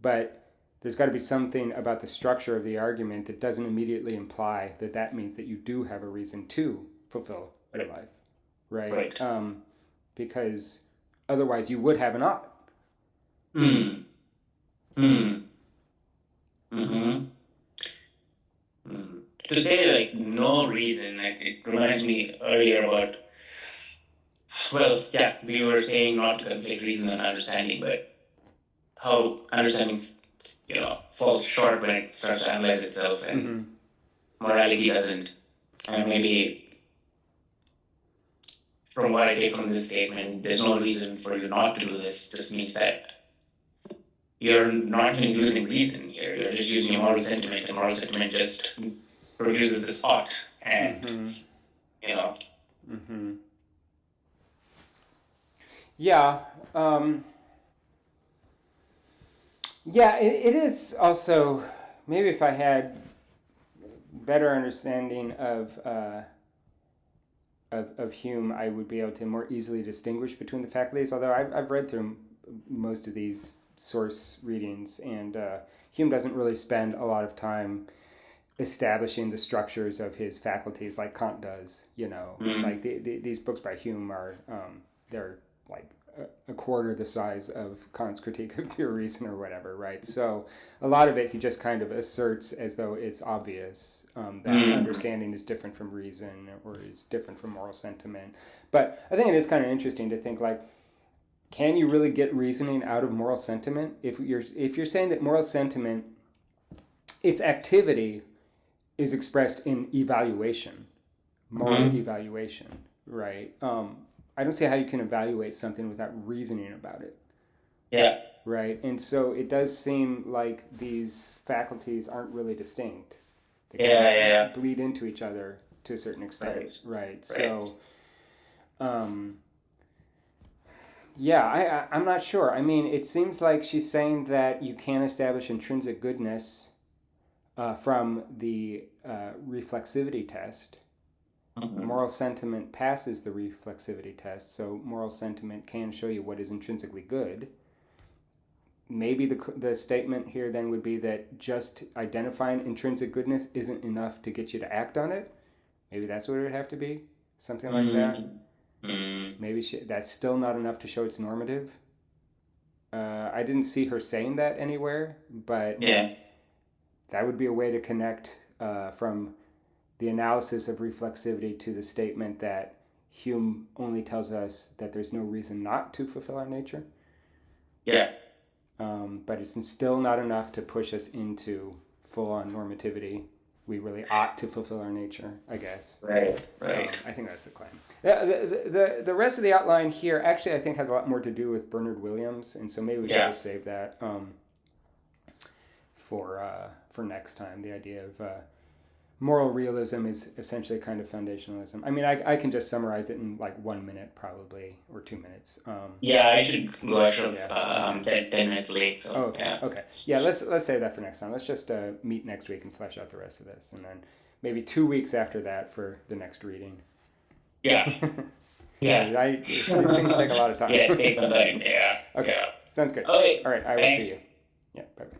But there's got to be something about the structure of the argument that doesn't immediately imply that that means that you do have a reason to fulfill your life, right? Because otherwise you would have an ought. To say like no reason, it reminds me earlier about, well, yeah, we were saying not to conflict reason and understanding, but how understanding, falls short when it starts to analyze itself, and morality doesn't. And maybe from what I take from this statement, there's no reason for you not to do this. Just means that you're not even using reason here. You're just using a moral sentiment, and moral sentiment just produces this ought, and Yeah. Yeah, it is also, maybe if I had better understanding of Hume, I would be able to more easily distinguish between the faculties, although I've read through most of these source readings, and Hume doesn't really spend a lot of time establishing the structures of his faculties like Kant does, like these books by Hume are, they're like a quarter the size of Kant's Critique of Pure Reason or whatever, right? So a lot of it he just kind of asserts as though it's obvious that understanding is different from reason or is different from moral sentiment. But I think it is kind of interesting to think like, can you really get reasoning out of moral sentiment? If you're saying that moral sentiment, its activity is expressed in evaluation, moral evaluation, right? I don't see how you can evaluate something without reasoning about it. Yeah. Right? And so it does seem like these faculties aren't really distinct. They kind of bleed into each other to a certain extent. Right. So, I'm not sure. I mean, it seems like she's saying that you can establish intrinsic goodness from the reflexivity test. Moral sentiment passes the reflexivity test, so moral sentiment can show you what is intrinsically good. Maybe the statement here then would be that just identifying intrinsic goodness isn't enough to get you to act on it. Maybe that's what it would have to be, something like that. Maybe that's still not enough to show it's normative. I didn't see her saying that anywhere, but that would be a way to connect from the analysis of reflexivity to the statement that Hume only tells us that there's no reason not to fulfill our nature. Yeah. But it's still not enough to push us into full-on normativity. We really ought to fulfill our nature, I guess. Right. I think that's the claim. The rest of the outline here actually I think has a lot more to do with Bernard Williams, and so maybe we should just save that for next time. The idea of moral realism is essentially a kind of foundationalism. I mean, I can just summarize it in like 1 minute probably, or 2 minutes. I should go extra 10 minutes late. So, okay. Yeah, let's save that for next time. Let's just meet next week and flesh out the rest of this. And then maybe 2 weeks after that for the next reading. Yeah. These things take a lot of time. Yeah, it takes some time. Yeah. Okay. Sounds good. Okay. All right, I will see you. Yeah, bye-bye.